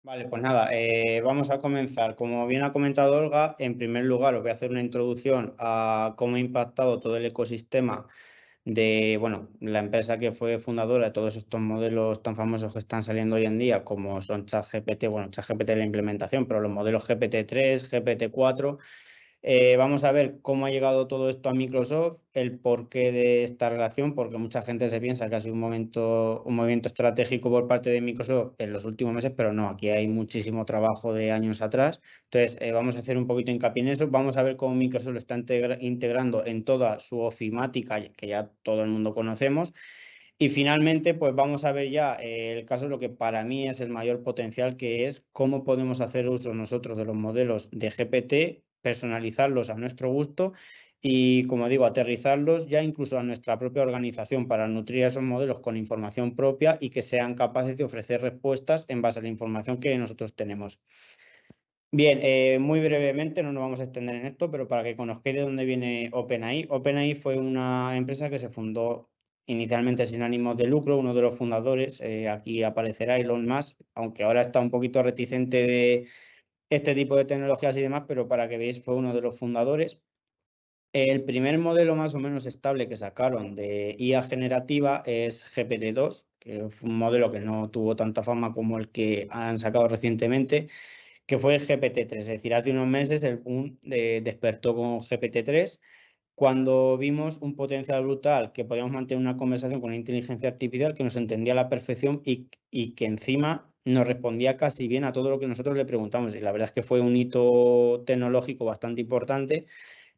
Vale, pues nada, vamos a comenzar. Como bien ha comentado Olga, en primer lugar os voy a hacer una introducción a cómo ha impactado todo el ecosistema de, bueno, la empresa que fue fundadora de todos estos modelos tan famosos que están saliendo hoy en día, como son ChatGPT, bueno, ChatGPT la implementación, pero los modelos GPT-3, GPT-4. Vamos a ver cómo ha llegado todo esto a Microsoft, el porqué de esta relación, porque mucha gente se piensa que ha sido un movimiento estratégico por parte de Microsoft en los últimos meses, pero no, aquí hay muchísimo trabajo de años atrás. Entonces, vamos a hacer un poquito hincapié en eso. Vamos a ver cómo Microsoft lo está integrando en toda su ofimática, que ya todo el mundo conocemos. Y finalmente, pues vamos a ver ya el caso, lo que para mí es el mayor potencial, que es cómo podemos hacer uso nosotros de los modelos de GPT, personalizarlos a nuestro gusto y, como digo, aterrizarlos ya incluso a nuestra propia organización para nutrir esos modelos con información propia y que sean capaces de ofrecer respuestas en base a la información que nosotros tenemos. Bien, muy brevemente, no nos vamos a extender en esto, pero para que conozcáis de dónde viene OpenAI. OpenAI fue una empresa que se fundó inicialmente sin ánimos de lucro. Uno de los fundadores, aquí aparecerá Elon Musk, aunque ahora está un poquito reticente de este tipo de tecnologías y demás, pero para que veáis, fue uno de los fundadores. El primer modelo más o menos estable que sacaron de IA generativa es GPT-2, que fue un modelo que no tuvo tanta fama como el que han sacado recientemente, que fue GPT-3. Es decir, hace unos meses el boom despertó con GPT-3, cuando vimos un potencial brutal, que podíamos mantener una conversación con una inteligencia artificial que nos entendía a la perfección y que encima nos respondía casi bien a todo lo que nosotros le preguntamos. Y la verdad es que fue un hito tecnológico bastante importante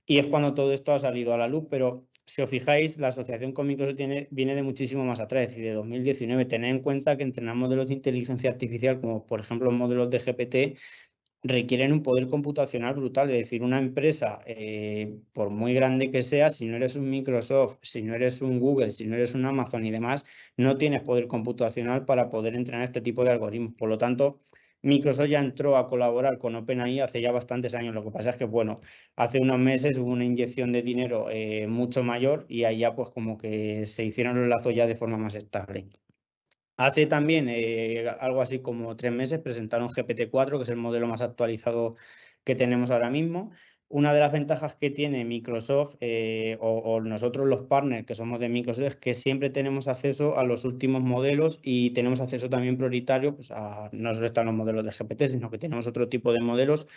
y es cuando todo esto ha salido a la luz. Pero si os fijáis, la asociación con Microsoft viene de muchísimo más atrás, es decir, de 2019. Tened en cuenta que entrenar modelos de inteligencia artificial, como por ejemplo los modelos de GPT, requieren un poder computacional brutal. Es decir, una empresa, por muy grande que sea, si no eres un Microsoft, si no eres un Google, si no eres un Amazon y demás, no tienes poder computacional para poder entrenar este tipo de algoritmos. Por lo tanto, Microsoft ya entró a colaborar con OpenAI hace ya bastantes años. Lo que pasa es que, bueno, hace unos meses hubo una inyección de dinero mucho mayor y ahí ya pues como que se hicieron los lazos ya de forma más estable. Hace también algo así como 3 meses presentaron GPT-4, que es el modelo más actualizado que tenemos ahora mismo. Una de las ventajas que tiene Microsoft, o nosotros los partners que somos de Microsoft, es que siempre tenemos acceso a los últimos modelos y tenemos acceso también prioritario, pues no solo están los modelos de GPT, sino que tenemos otro tipo de modelos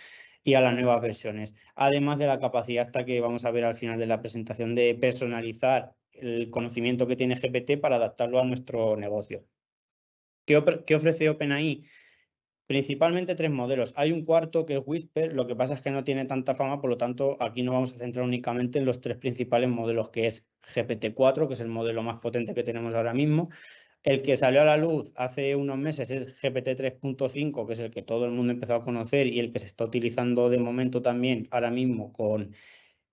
y a las nuevas versiones. Además de la capacidad hasta que vamos a ver al final de la presentación de personalizar el conocimiento que tiene GPT para adaptarlo a nuestro negocio. ¿Qué ofrece OpenAI? Principalmente tres modelos. Hay un cuarto que es Whisper, lo que pasa es que no tiene tanta fama, por lo tanto, aquí nos vamos a centrar únicamente en los tres principales modelos, que es GPT-4, que es el modelo más potente que tenemos ahora mismo. El que salió a la luz hace unos meses es GPT-3.5, que es el que todo el mundo empezó a conocer y el que se está utilizando de momento también ahora mismo con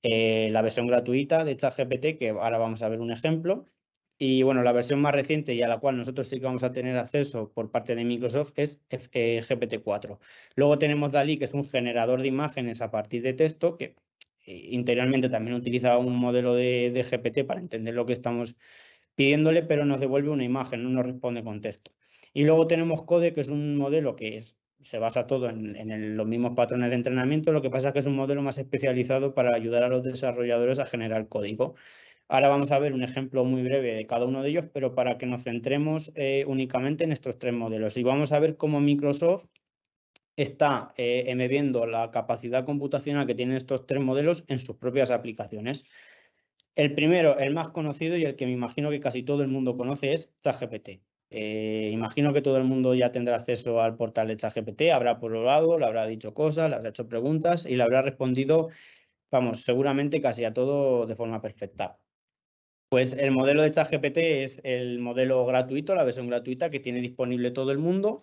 la versión gratuita de ChatGPT, que ahora vamos a ver un ejemplo. Y bueno, la versión más reciente y a la cual nosotros sí que vamos a tener acceso por parte de Microsoft es GPT-4. Luego tenemos DALL-E, que es un generador de imágenes a partir de texto, que interiormente también utiliza un modelo de GPT para entender lo que estamos pidiéndole, pero nos devuelve una imagen, no nos responde con texto. Y luego tenemos Code, que es un modelo que se basa todo en los mismos patrones de entrenamiento. Lo que pasa es que es un modelo más especializado para ayudar a los desarrolladores a generar código. Ahora vamos a ver un ejemplo muy breve de cada uno de ellos, pero para que nos centremos únicamente en estos tres modelos. Y vamos a ver cómo Microsoft está embebiendo la capacidad computacional que tienen estos tres modelos en sus propias aplicaciones. El primero, el más conocido y el que me imagino que casi todo el mundo conoce, es ChatGPT. Imagino que todo el mundo ya tendrá acceso al portal de ChatGPT, habrá probado, le habrá dicho cosas, le habrá hecho preguntas y le habrá respondido, vamos, seguramente casi a todo de forma perfecta. Pues el modelo de ChatGPT es el modelo gratuito, la versión gratuita que tiene disponible todo el mundo.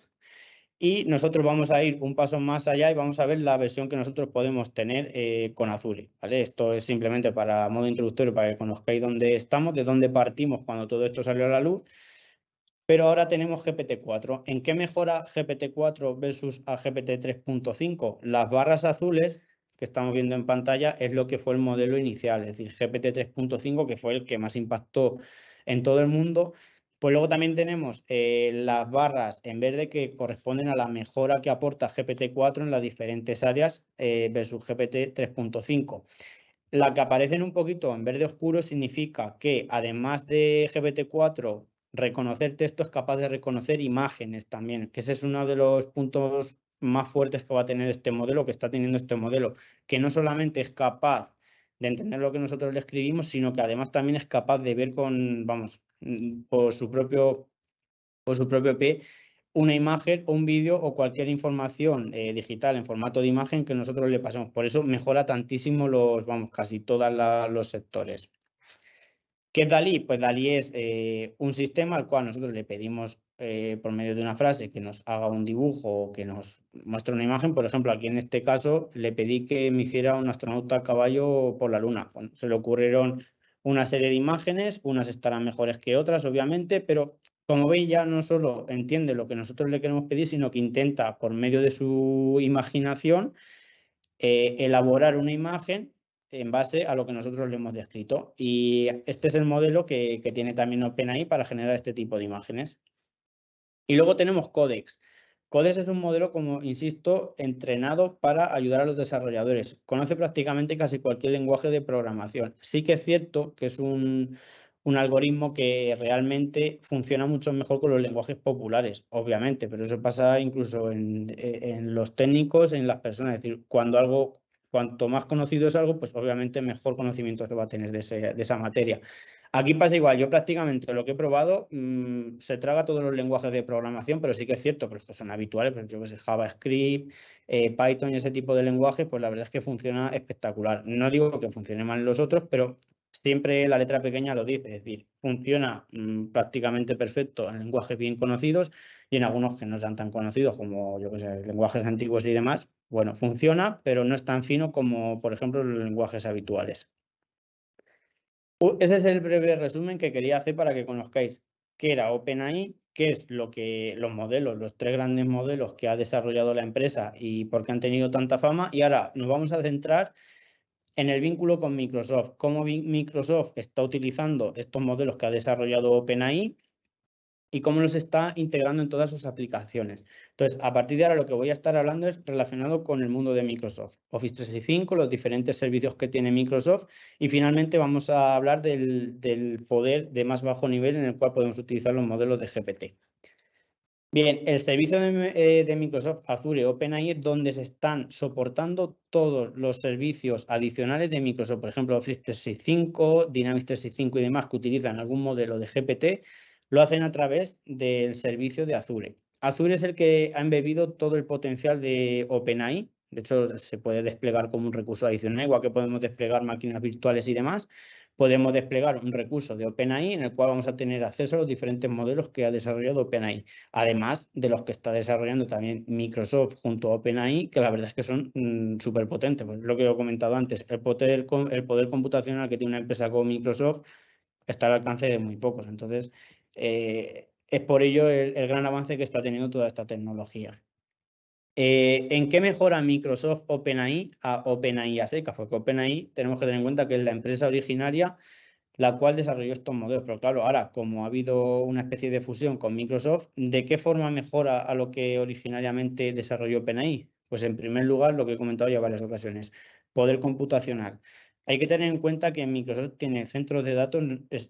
Y nosotros vamos a ir un paso más allá y vamos a ver la versión que nosotros podemos tener con Azure, ¿vale? Esto es simplemente para modo introductorio, para que conozcáis dónde estamos, de dónde partimos cuando todo esto salió a la luz. Pero ahora tenemos GPT-4. ¿En qué mejora GPT-4 versus a GPT-3.5? Las barras azules que estamos viendo en pantalla es lo que fue el modelo inicial, es decir, GPT-3.5, que fue el que más impactó en todo el mundo. Pues luego también tenemos las barras en verde que corresponden a la mejora que aporta GPT-4 en las diferentes áreas versus GPT 3.5. La que aparecen un poquito en verde oscuro significa que además de GPT-4 reconocer texto, es capaz de reconocer imágenes también, que ese es uno de los puntos más fuertes que va a tener este modelo, que está teniendo este modelo, que no solamente es capaz de entender lo que nosotros le escribimos, sino que además también es capaz de ver por su propio pie una imagen o un vídeo o cualquier información digital en formato de imagen que nosotros le pasamos. Por eso mejora tantísimo casi todos los sectores. ¿Qué es DALL-E? Pues DALL-E es un sistema al cual nosotros le pedimos por medio de una frase que nos haga un dibujo o que nos muestre una imagen. Por ejemplo, aquí en este caso le pedí que me hiciera un astronauta a caballo por la Luna. Bueno, se le ocurrieron una serie de imágenes, unas estarán mejores que otras, obviamente, pero como veis ya no solo entiende lo que nosotros le queremos pedir, sino que intenta, por medio de su imaginación, elaborar una imagen en base a lo que nosotros le hemos descrito. Y este es el modelo que tiene también OpenAI para generar este tipo de imágenes. Y luego tenemos Codex. Codex es un modelo, como insisto, entrenado para ayudar a los desarrolladores. Conoce prácticamente casi cualquier lenguaje de programación. Sí que es cierto que es un algoritmo que realmente funciona mucho mejor con los lenguajes populares, obviamente, pero eso pasa incluso en los técnicos, en las personas. Es decir, cuanto más conocido es algo, pues obviamente mejor conocimiento se va a tener de esa materia. Aquí pasa igual, yo prácticamente lo que he probado se traga todos los lenguajes de programación, pero sí que es cierto, pero que son habituales, pues yo que sé, JavaScript, Python y ese tipo de lenguajes, pues la verdad es que funciona espectacular. No digo que funcione mal en los otros, pero siempre la letra pequeña lo dice, es decir, funciona prácticamente perfecto en lenguajes bien conocidos y en algunos que no sean tan conocidos como, yo que sé, lenguajes antiguos y demás. Bueno, funciona, pero no es tan fino como, por ejemplo, los lenguajes habituales. Ese es el breve resumen que quería hacer para que conozcáis qué era OpenAI, qué es los modelos, los 3 grandes modelos que ha desarrollado la empresa y por qué han tenido tanta fama. Y ahora nos vamos a centrar en el vínculo con Microsoft, cómo Microsoft está utilizando estos modelos que ha desarrollado OpenAI y cómo los está integrando en todas sus aplicaciones. Entonces, a partir de ahora lo que voy a estar hablando es relacionado con el mundo de Microsoft. Office 365, los diferentes servicios que tiene Microsoft y finalmente vamos a hablar del poder de más bajo nivel en el cual podemos utilizar los modelos de GPT. Bien, el servicio de Microsoft Azure OpenAI es donde se están soportando todos los servicios adicionales de Microsoft, por ejemplo, Office 365, Dynamics 365 y demás que utilizan algún modelo de GPT, lo hacen a través del servicio de Azure. Azure es el que ha embebido todo el potencial de OpenAI. De hecho, se puede desplegar como un recurso adicional, igual que podemos desplegar máquinas virtuales y demás. Podemos desplegar un recurso de OpenAI en el cual vamos a tener acceso a los diferentes modelos que ha desarrollado OpenAI. Además de los que está desarrollando también Microsoft junto a OpenAI, que la verdad es que son súper potentes. Pues lo que he comentado antes, el poder computacional que tiene una empresa como Microsoft está al alcance de muy pocos. Entonces, es por ello el gran avance que está teniendo toda esta tecnología. ¿En qué mejora Microsoft OpenAI a OpenAI a secas? Porque OpenAI tenemos que tener en cuenta que es la empresa originaria la cual desarrolló estos modelos. Pero claro, ahora, como ha habido una especie de fusión con Microsoft, ¿de qué forma mejora a lo que originariamente desarrolló OpenAI? Pues en primer lugar, lo que he comentado ya en varias ocasiones, poder computacional. Hay que tener en cuenta que Microsoft tiene centros de datos,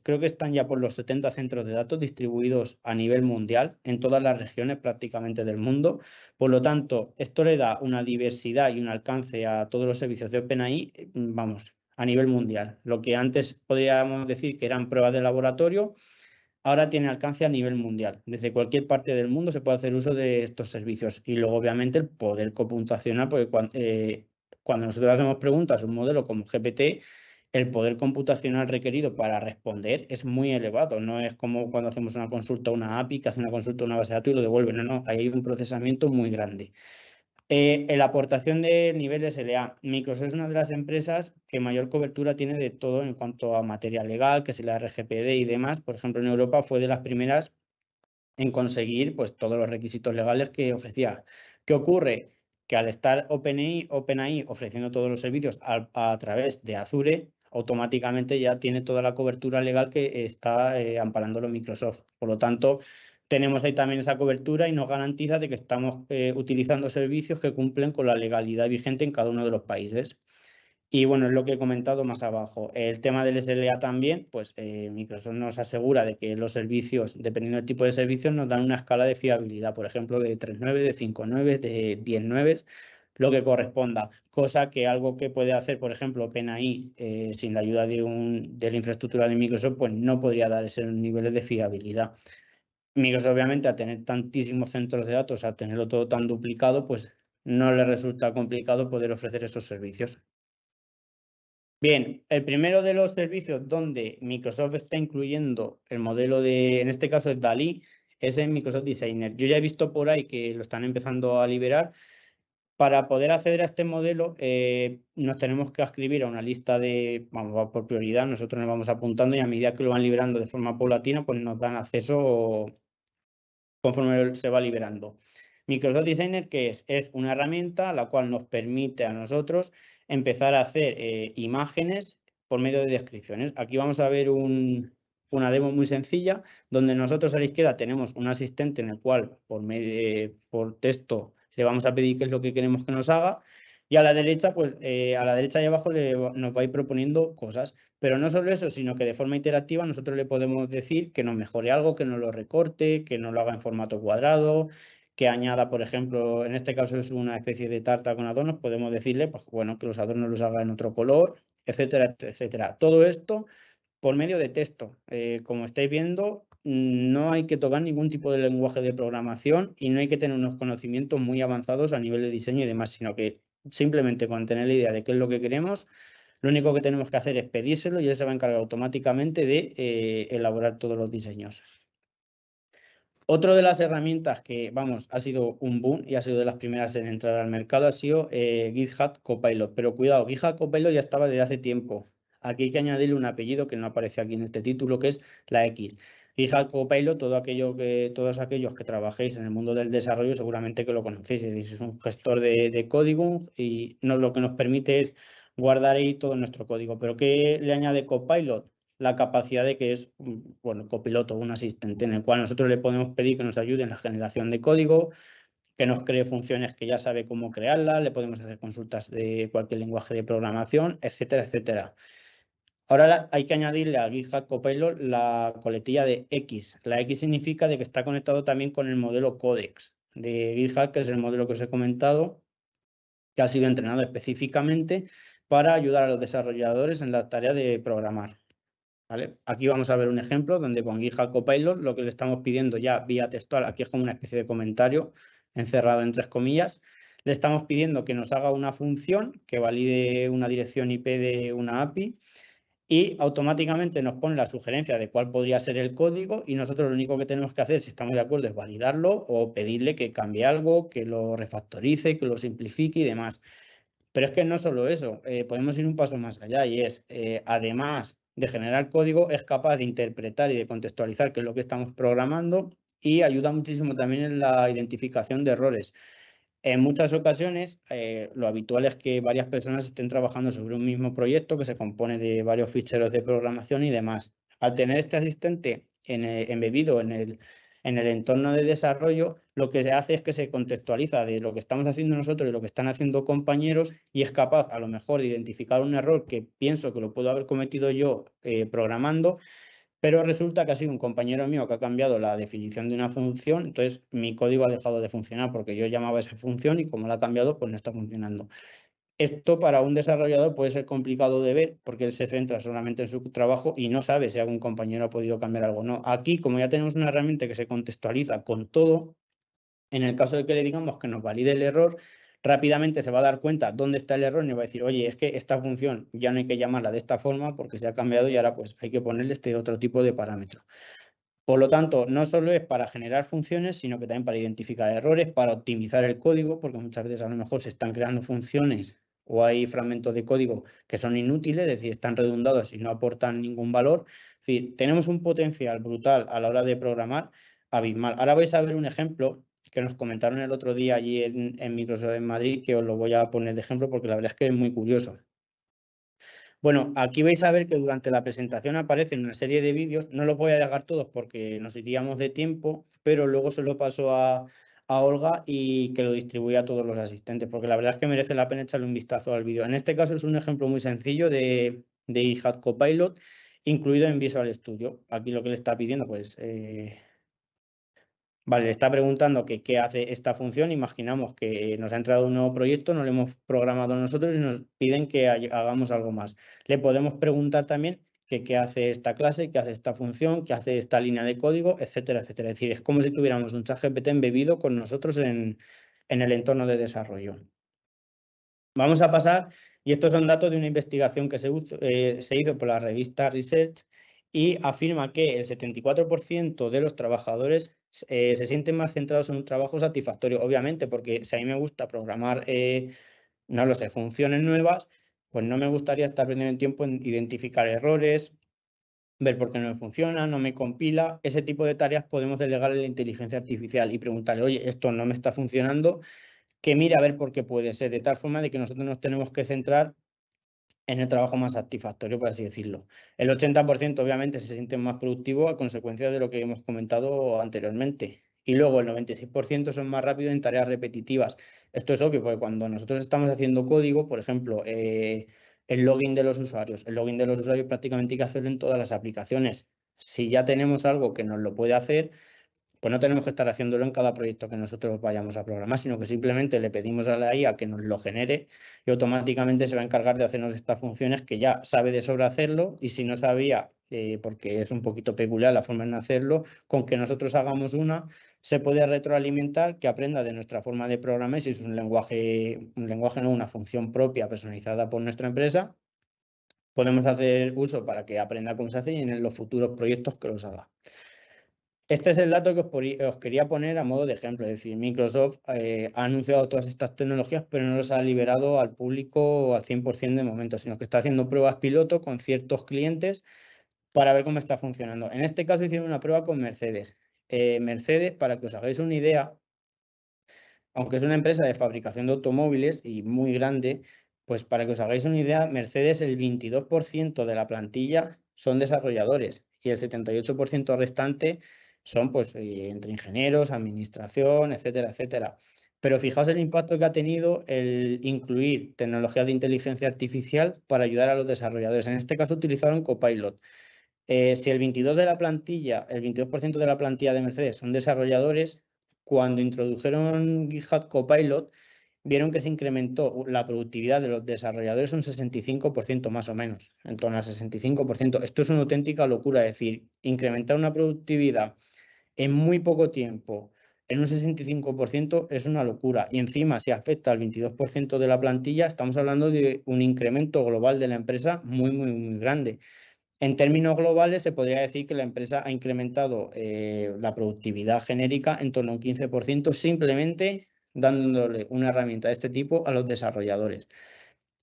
creo que están ya por los 70 centros de datos distribuidos a nivel mundial, en todas las regiones prácticamente del mundo. Por lo tanto, esto le da una diversidad y un alcance a todos los servicios de OpenAI, a nivel mundial. Lo que antes podríamos decir que eran pruebas de laboratorio, ahora tiene alcance a nivel mundial. Desde cualquier parte del mundo se puede hacer uso de estos servicios. Y luego, obviamente, el poder computacional, porque cuando nosotros hacemos preguntas a un modelo como GPT, el poder computacional requerido para responder es muy elevado. No es como cuando hacemos una consulta a una API, que hace una consulta a una base de datos y lo devuelve. No, no, ahí hay un procesamiento muy grande. En la aportación de nivel SLA, Microsoft es una de las empresas que mayor cobertura tiene de todo en cuanto a materia legal, que es la RGPD y demás. Por ejemplo, en Europa fue de las primeras en conseguir pues, todos los requisitos legales que ofrecía. ¿Qué ocurre? Que al estar OpenAI ofreciendo todos los servicios a través de Azure, automáticamente ya tiene toda la cobertura legal que está amparándolo Microsoft. Por lo tanto, tenemos ahí también esa cobertura y nos garantiza de que estamos utilizando servicios que cumplen con la legalidad vigente en cada uno de los países. Y bueno, es lo que he comentado más abajo. El tema del SLA también, pues Microsoft nos asegura de que los servicios, dependiendo del tipo de servicios, nos dan una escala de fiabilidad, por ejemplo, de 3.9, de 5.9, de 10.9, lo que corresponda. Cosa que algo que puede hacer, por ejemplo, PNI, sin la ayuda de la infraestructura de Microsoft, pues no podría dar esos niveles de fiabilidad. Microsoft, obviamente, al tener tantísimos centros de datos, al tenerlo todo tan duplicado, pues no le resulta complicado poder ofrecer esos servicios. Bien, el primero de los servicios donde Microsoft está incluyendo el modelo de, en este caso es DALL-E, es en Microsoft Designer. Yo ya he visto por ahí que lo están empezando a liberar. Para poder acceder a este modelo nos tenemos que adscribir a una lista de, vamos, va por prioridad, nosotros nos vamos apuntando y a medida que lo van liberando de forma paulatina, pues nos dan acceso conforme se va liberando. Microsoft Designer, ¿qué es? Es una herramienta la cual nos permite a nosotros empezar a hacer imágenes por medio de descripciones. Aquí vamos a ver una demo muy sencilla, donde nosotros a la izquierda tenemos un asistente en el cual por texto le vamos a pedir qué es lo que queremos que nos haga, y a la derecha, pues a la derecha y abajo nos va a ir proponiendo cosas. Pero no solo eso, sino que de forma interactiva nosotros le podemos decir que nos mejore algo, que nos lo recorte, que nos lo haga en formato cuadrado, que añada, por ejemplo, en este caso es una especie de tarta con adornos, podemos decirle, pues bueno, que los adornos los haga en otro color, etcétera, etcétera. Todo esto por medio de texto. Como estáis viendo, no hay que tocar ningún tipo de lenguaje de programación y no hay que tener unos conocimientos muy avanzados a nivel de diseño y demás, sino que simplemente con tener la idea de qué es lo que queremos, lo único que tenemos que hacer es pedírselo y él se va a encargar automáticamente de elaborar todos los diseños. Otra de las herramientas que, vamos, ha sido un boom y ha sido de las primeras en entrar al mercado ha sido GitHub Copilot. Pero cuidado, GitHub Copilot ya estaba desde hace tiempo. Aquí hay que añadirle un apellido que no aparece aquí en este título, que es la X. GitHub Copilot, todos aquellos que trabajéis en el mundo del desarrollo seguramente que lo conocéis. Es decir, es un gestor de código y lo que nos permite es guardar ahí todo nuestro código. ¿Pero qué le añade Copilot? La capacidad de que es, bueno, copiloto, un asistente en el cual nosotros le podemos pedir que nos ayude en la generación de código, que nos cree funciones que ya sabe cómo crearlas, le podemos hacer consultas de cualquier lenguaje de programación, etcétera, etcétera. Ahora hay que añadirle a GitHub Copilot la coletilla de X. La X significa de que está conectado también con el modelo Codex de GitHub, que es el modelo que os he comentado, que ha sido entrenado específicamente para ayudar a los desarrolladores en la tarea de programar. ¿Vale? Aquí vamos a ver un ejemplo donde con GitHub Copilot lo que le estamos pidiendo ya vía textual, aquí es como una especie de comentario encerrado en 3 comillas, le estamos pidiendo que nos haga una función que valide una dirección IP de una API y automáticamente nos pone la sugerencia de cuál podría ser el código y nosotros lo único que tenemos que hacer, si estamos de acuerdo, es validarlo o pedirle que cambie algo, que lo refactorice, que lo simplifique y demás. Pero es que no solo eso, podemos ir un paso más allá y es, además de generar código, es capaz de interpretar y de contextualizar qué es lo que estamos programando y ayuda muchísimo también en la identificación de errores. En muchas ocasiones, lo habitual es que varias personas estén trabajando sobre un mismo proyecto que se compone de varios ficheros de programación y demás. Al tener este asistente embebido en el entorno de desarrollo, lo que se hace es que se contextualiza de lo que estamos haciendo nosotros y lo que están haciendo compañeros y es capaz a lo mejor de identificar un error que pienso que lo puedo haber cometido yo programando, pero resulta que ha sido un compañero mío que ha cambiado la definición de una función, entonces mi código ha dejado de funcionar porque yo llamaba a esa función y como la ha cambiado, pues no está funcionando. Esto para un desarrollador puede ser complicado de ver porque él se centra solamente en su trabajo y no sabe si algún compañero ha podido cambiar algo o no. Aquí, como ya tenemos una herramienta que se contextualiza con todo, en el caso de que le digamos que nos valide el error, rápidamente se va a dar cuenta dónde está el error y va a decir, oye, es que esta función ya no hay que llamarla de esta forma porque se ha cambiado y ahora pues hay que ponerle este otro tipo de parámetro. Por lo tanto, no solo es para generar funciones, sino que también para identificar errores, para optimizar el código, porque muchas veces a lo mejor se están creando funciones o hay fragmentos de código que son inútiles, es decir, están redundados y no aportan ningún valor. Es decir, tenemos un potencial brutal a la hora de programar abismal. Ahora vais a ver un ejemplo que nos comentaron el otro día allí en Microsoft en Madrid, que os lo voy a poner de ejemplo porque la verdad es que es muy curioso. Bueno, aquí vais a ver que durante la presentación aparecen una serie de vídeos, no los voy a dejar todos porque nos iríamos de tiempo, pero luego se lo paso a Olga y que lo distribuya a todos los asistentes, porque la verdad es que merece la pena echarle un vistazo al vídeo. En este caso es un ejemplo muy sencillo de GitHub Copilot incluido en Visual Studio. Aquí lo que le está pidiendo, pues... Vale, le está preguntando que qué hace esta función. Imaginamos que nos ha entrado un nuevo proyecto, no lo hemos programado nosotros y nos piden que hagamos algo más. Le podemos preguntar también que qué hace esta clase, qué hace esta función, qué hace esta línea de código, etcétera, etcétera. Es decir, es como si tuviéramos un ChatGPT embebido con nosotros en el entorno de desarrollo. Vamos a pasar, y estos son datos de una investigación que se hizo por la revista Research y afirma que el 74% de los trabajadores se sienten más centrados en un trabajo satisfactorio. Obviamente, porque si a mí me gusta programar, no lo sé, funciones nuevas, pues no me gustaría estar perdiendo el tiempo en identificar errores, ver por qué no me funciona, no me compila. Ese tipo de tareas podemos delegarle a la inteligencia artificial y preguntarle, oye, esto no me está funcionando, que mire a ver por qué puede ser, de tal forma de que nosotros nos tenemos que centrar en el trabajo más satisfactorio, por así decirlo. El 80% obviamente se siente más productivo a consecuencia de lo que hemos comentado anteriormente. Y luego el 96% son más rápidos en tareas repetitivas. Esto es obvio, porque cuando nosotros estamos haciendo código, por ejemplo, el login de los usuarios. El login de los usuarios prácticamente hay que hacerlo en todas las aplicaciones. Si ya tenemos algo que nos lo puede hacer, pues no tenemos que estar haciéndolo en cada proyecto que nosotros vayamos a programar, sino que simplemente le pedimos a la IA que nos lo genere y automáticamente se va a encargar de hacernos estas funciones que ya sabe de sobra hacerlo, y si no sabía, porque es un poquito peculiar la forma de hacerlo, con que nosotros hagamos una, se puede retroalimentar, que aprenda de nuestra forma de programar, si es un lenguaje no, una función propia personalizada por nuestra empresa, podemos hacer uso para que aprenda cómo se hace y en los futuros proyectos que los haga. Este es el dato que os quería poner a modo de ejemplo. Es decir, Microsoft ha anunciado todas estas tecnologías, pero no los ha liberado al público al 100% de momento, sino que está haciendo pruebas piloto con ciertos clientes para ver cómo está funcionando. En este caso hicieron una prueba con Mercedes. Mercedes, para que os hagáis una idea, aunque es una empresa de fabricación de automóviles y muy grande, pues para que os hagáis una idea, Mercedes, el 22% de la plantilla son desarrolladores y el 78% restante son pues entre ingenieros, administración, etcétera, etcétera. Pero fijaos el impacto que ha tenido el incluir tecnologías de inteligencia artificial para ayudar a los desarrolladores. En este caso utilizaron Copilot. Si el 22% de la plantilla, el 22% de la plantilla de Mercedes son desarrolladores, cuando introdujeron GitHub Copilot, vieron que se incrementó la productividad de los desarrolladores un 65% más o menos, en torno al 65%. Esto es una auténtica locura, es decir, incrementar una productividad en muy poco tiempo en un 65% es una locura. Y encima, si afecta al 22% de la plantilla, estamos hablando de un incremento global de la empresa muy, muy, muy grande. En términos globales, se podría decir que la empresa ha incrementado la productividad genérica en torno a un 15%, simplemente dándole una herramienta de este tipo a los desarrolladores.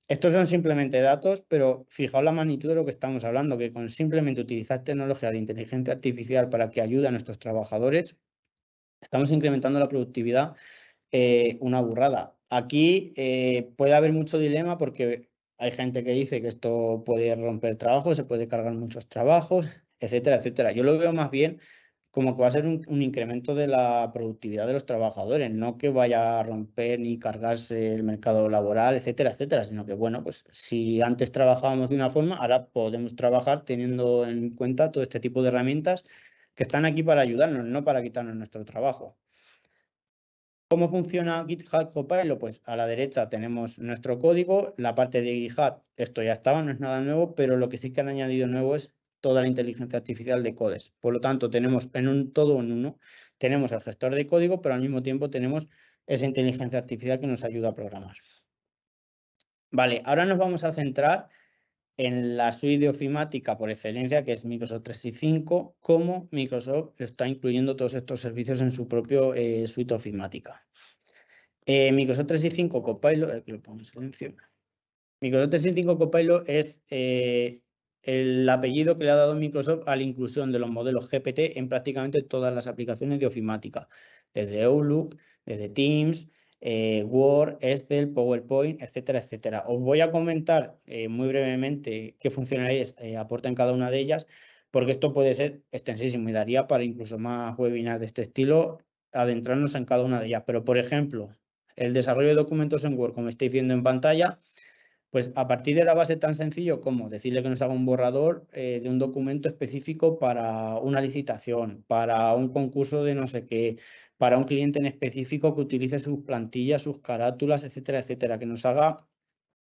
Estos son simplemente datos, pero fijaos la magnitud de lo que estamos hablando, que con simplemente utilizar tecnología de inteligencia artificial para que ayude a nuestros trabajadores, estamos incrementando la productividad, una burrada. Aquí puede haber mucho dilema porque hay gente que dice que esto puede romper trabajos, se puede cargar muchos trabajos, etcétera, etcétera. Yo lo veo más bien como que va a ser un incremento de la productividad de los trabajadores, no que vaya a romper ni cargarse el mercado laboral, etcétera, etcétera, sino que, bueno, pues si antes trabajábamos de una forma, ahora podemos trabajar teniendo en cuenta todo este tipo de herramientas que están aquí para ayudarnos, no para quitarnos nuestro trabajo. ¿Cómo funciona GitHub Copilot? Pues a la derecha tenemos nuestro código, la parte de GitHub, esto ya estaba, no es nada nuevo, pero lo que sí que han añadido nuevo es toda la inteligencia artificial de codes. Por lo tanto, tenemos todo en uno. Tenemos el gestor de código, pero al mismo tiempo tenemos esa inteligencia artificial que nos ayuda a programar. Vale, ahora nos vamos a centrar en la suite de ofimática por excelencia, que es Microsoft 365, cómo Microsoft está incluyendo todos estos servicios en su propio suite ofimática. Microsoft 365 Copilot, que lo pongo en silencio. Microsoft 365 Copilot es el apellido que le ha dado Microsoft a la inclusión de los modelos GPT en prácticamente todas las aplicaciones de ofimática, desde Outlook, desde Teams, Word, Excel, PowerPoint, etcétera, etcétera. Os voy a comentar muy brevemente qué funcionalidades aportan cada una de ellas, porque esto puede ser extensísimo y daría para incluso más webinars de este estilo, adentrarnos en cada una de ellas. Pero, por ejemplo, el desarrollo de documentos en Word, como estáis viendo en pantalla, pues a partir de la base tan sencillo como decirle que nos haga un borrador de un documento específico para una licitación, para un concurso de no sé qué, para un cliente en específico que utilice sus plantillas, sus carátulas, etcétera, etcétera, que nos haga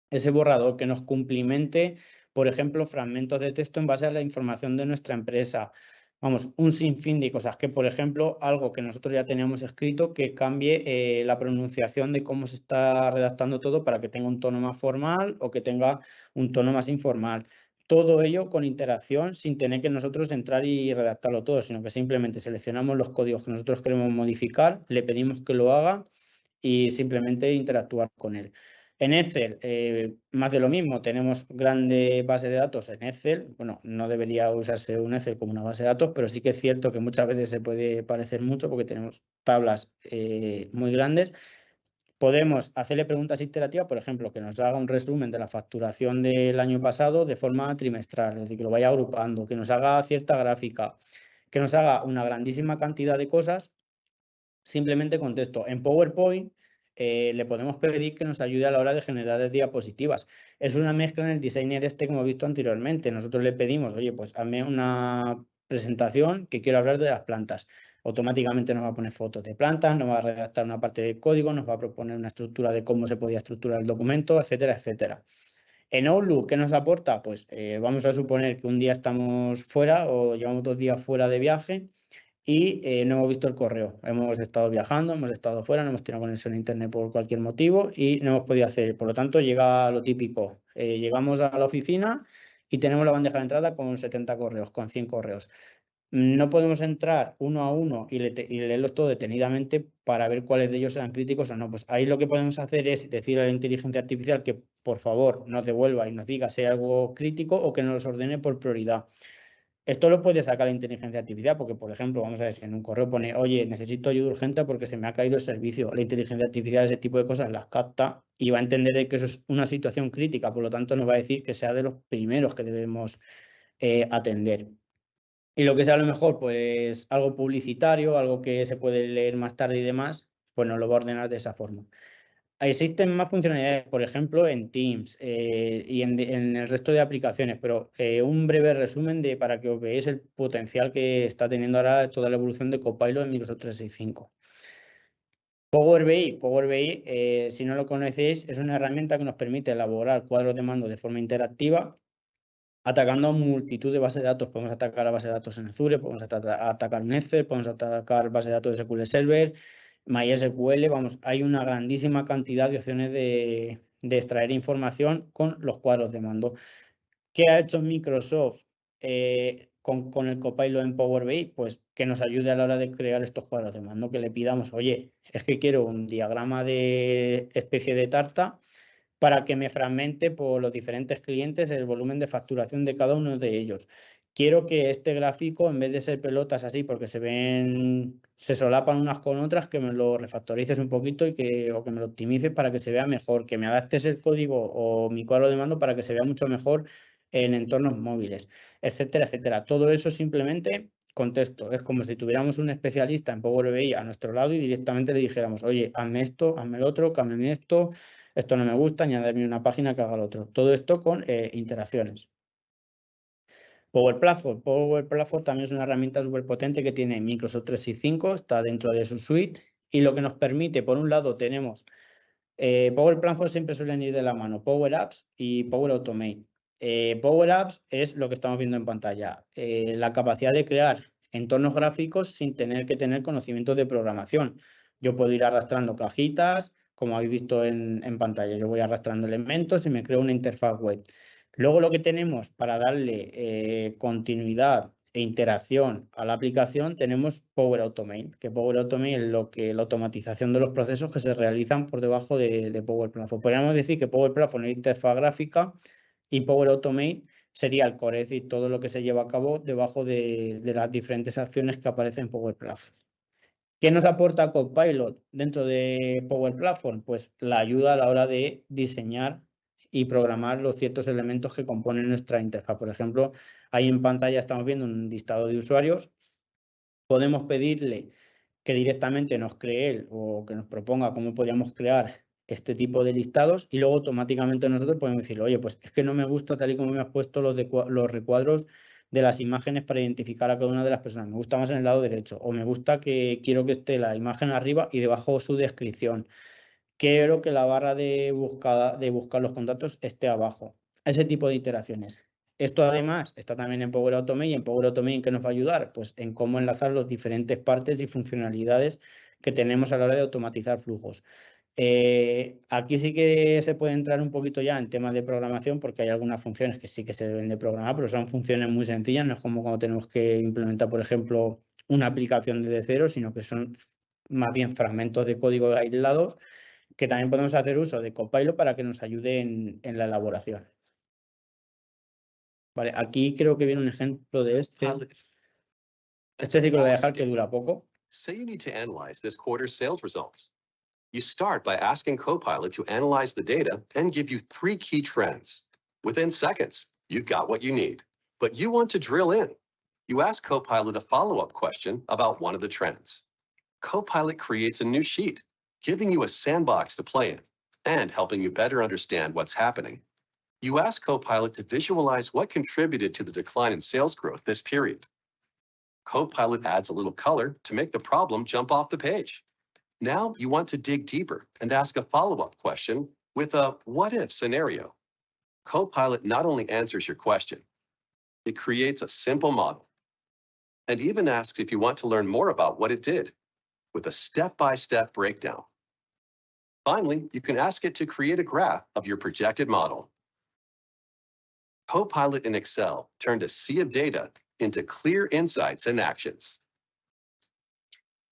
ese borrador, que nos cumplimente, por ejemplo, fragmentos de texto en base a la información de nuestra empresa. Vamos, un sinfín de cosas, que por ejemplo, algo que nosotros ya teníamos escrito, que cambie la pronunciación de cómo se está redactando todo para que tenga un tono más formal o que tenga un tono más informal. Todo ello con interacción, sin tener que nosotros entrar y redactarlo todo, sino que simplemente seleccionamos los códigos que nosotros queremos modificar, le pedimos que lo haga y simplemente interactuar con él. En Excel, más de lo mismo, tenemos grande base de datos en Excel. Bueno, no debería usarse un Excel como una base de datos, pero sí que es cierto que muchas veces se puede parecer mucho porque tenemos tablas muy grandes. Podemos hacerle preguntas iterativas, por ejemplo, que nos haga un resumen de la facturación del año pasado de forma trimestral, es decir, que lo vaya agrupando, que nos haga cierta gráfica, que nos haga una grandísima cantidad de cosas. Simplemente contesto. En PowerPoint le podemos pedir que nos ayude a la hora de generar diapositivas. Es una mezcla en el designer este como he visto anteriormente. Nosotros le pedimos, oye, pues hazme una presentación que quiero hablar de las plantas. Automáticamente nos va a poner fotos de plantas, nos va a redactar una parte de código, nos va a proponer una estructura de cómo se podía estructurar el documento, etcétera, etcétera. En Outlook, ¿qué nos aporta? Pues vamos a suponer que un día estamos fuera o llevamos 2 días fuera de viaje y no hemos visto el correo. Hemos estado viajando, hemos estado fuera, no hemos tenido conexión a internet por cualquier motivo y no hemos podido hacer. Por lo tanto, llega lo típico. Llegamos a la oficina y tenemos la bandeja de entrada con 70 correos, con 100 correos. No podemos entrar uno a uno y leerlos todo detenidamente para ver cuáles de ellos eran críticos o no. Pues ahí lo que podemos hacer es decir a la inteligencia artificial que por favor nos devuelva y nos diga si hay algo crítico o que nos los ordene por prioridad. Esto lo puede sacar la inteligencia artificial porque, por ejemplo, vamos a ver si en un correo pone, oye, necesito ayuda urgente porque se me ha caído el servicio. La inteligencia artificial ese tipo de cosas las capta y va a entender de que eso es una situación crítica, por lo tanto nos va a decir que sea de los primeros que debemos atender. Y lo que sea a lo mejor, pues algo publicitario, algo que se puede leer más tarde y demás, pues nos lo va a ordenar de esa forma. Existen más funcionalidades, por ejemplo, en Teams y en el resto de aplicaciones, pero un breve resumen para que os veáis el potencial que está teniendo ahora toda la evolución de Copilot en Microsoft 365. Power BI, si no lo conocéis, es una herramienta que nos permite elaborar cuadros de mando de forma interactiva, atacando multitud de bases de datos. Podemos atacar a base de datos en Azure, podemos atacar un Excel, podemos atacar base de datos de SQL Server, MySQL. Vamos, hay una grandísima cantidad de opciones de extraer información con los cuadros de mando. ¿Qué ha hecho Microsoft con el Copilot en Power BI? Pues que nos ayude a la hora de crear estos cuadros de mando, que le pidamos, oye, es que quiero un diagrama de especie de tarta para que me fragmente por los diferentes clientes el volumen de facturación de cada uno de ellos. Quiero que este gráfico, en vez de ser pelotas así, porque se solapan unas con otras, que me lo refactorices un poquito o que me lo optimices para que se vea mejor, que me adaptes el código o mi cuadro de mando para que se vea mucho mejor en entornos móviles, etcétera, etcétera. Todo eso simplemente contexto. Es como si tuviéramos un especialista en Power BI a nuestro lado y directamente le dijéramos, oye, hazme esto, hazme lo otro, cámbiame esto no me gusta, añadirme una página que haga lo otro. Todo esto con interacciones. Power Platform. Power Platform también es una herramienta súper potente que tiene Microsoft 365, está dentro de su suite y lo que nos permite, por un lado, tenemos Power Platform siempre suelen ir de la mano, Power Apps y Power Automate. Power Apps es lo que estamos viendo en pantalla, la capacidad de crear entornos gráficos sin tener que tener conocimientos de programación. Yo puedo ir arrastrando cajitas, como habéis visto en pantalla. Yo voy arrastrando elementos y me creo una interfaz web. Luego lo que tenemos para darle continuidad e interacción a la aplicación tenemos Power Automate, que Power Automate es la automatización de los procesos que se realizan por debajo de Power Platform. Podríamos decir que Power Platform es interfaz gráfica y Power Automate sería el core, es decir, todo lo que se lleva a cabo debajo de las diferentes acciones que aparecen en Power Platform. ¿Qué nos aporta Copilot dentro de Power Platform? Pues la ayuda a la hora de diseñar y programar los ciertos elementos que componen nuestra interfaz. Por ejemplo, ahí en pantalla estamos viendo un listado de usuarios. Podemos pedirle que directamente nos cree él o que nos proponga cómo podríamos crear este tipo de listados y luego automáticamente nosotros podemos decirle, oye, pues es que no me gusta tal y como me has puesto los recuadros de las imágenes para identificar a cada una de las personas. Me gusta más en el lado derecho o me gusta que quiero que esté la imagen arriba y debajo su descripción. Quiero que la barra de buscar los contactos esté abajo. Ese tipo de iteraciones. Esto además está también en Power Automate y en Power Automate ¿en qué nos va a ayudar? Pues en cómo enlazar las diferentes partes y funcionalidades que tenemos a la hora de automatizar flujos. Aquí sí que se puede entrar un poquito ya en temas de programación porque hay algunas funciones que sí que se deben de programar, pero son funciones muy sencillas, no es como cuando tenemos que implementar, por ejemplo, una aplicación desde cero, sino que son más bien fragmentos de código aislados que también podemos hacer uso de Copilot para que nos ayude en la elaboración. Vale, aquí creo que viene un ejemplo de este. Este sí que lo voy a dejar, que dura poco. Say you need to analyze this quarter's sales results. You start by asking Copilot to analyze the data and give you 3 key trends. Within seconds, you've got what you need. But you want to drill in. You ask Copilot a follow-up question about one of the trends. Copilot creates a new sheet, giving you a sandbox to play in and helping you better understand what's happening. You ask Copilot to visualize what contributed to the decline in sales growth this period. Copilot adds a little color to make the problem jump off the page. Now you want to dig deeper and ask a follow-up question with a what-if scenario. Copilot not only answers your question, it creates a simple model and even asks if you want to learn more about what it did with a step-by-step breakdown. Finally, you can ask it to create a graph of your projected model. Copilot in Excel turned a sea of data into clear insights and actions.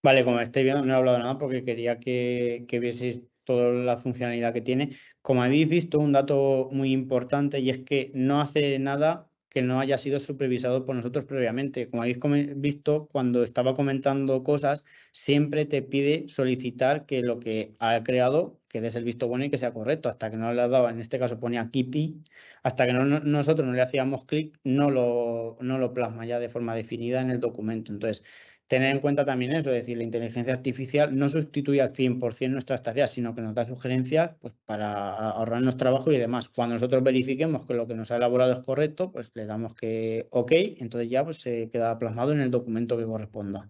Vale, como estáis viendo, no he hablado nada porque quería que vieseis toda la funcionalidad que tiene. Como habéis visto, un dato muy importante y es que no hace nada que no haya sido supervisado por nosotros previamente. Como habéis visto, cuando estaba comentando cosas, siempre te pide solicitar que lo que ha creado, que des el visto bueno y que sea correcto. Hasta que no le has dado, en este caso ponía keep, hasta que nosotros no le hacíamos clic, no lo plasma ya de forma definida en el documento. Entonces, tener en cuenta también eso, es decir, la inteligencia artificial no sustituye al 100% nuestras tareas, sino que nos da sugerencias pues, para ahorrarnos trabajo y demás. Cuando nosotros verifiquemos que lo que nos ha elaborado es correcto, pues le damos que OK, entonces ya pues, se queda plasmado en el documento que corresponda.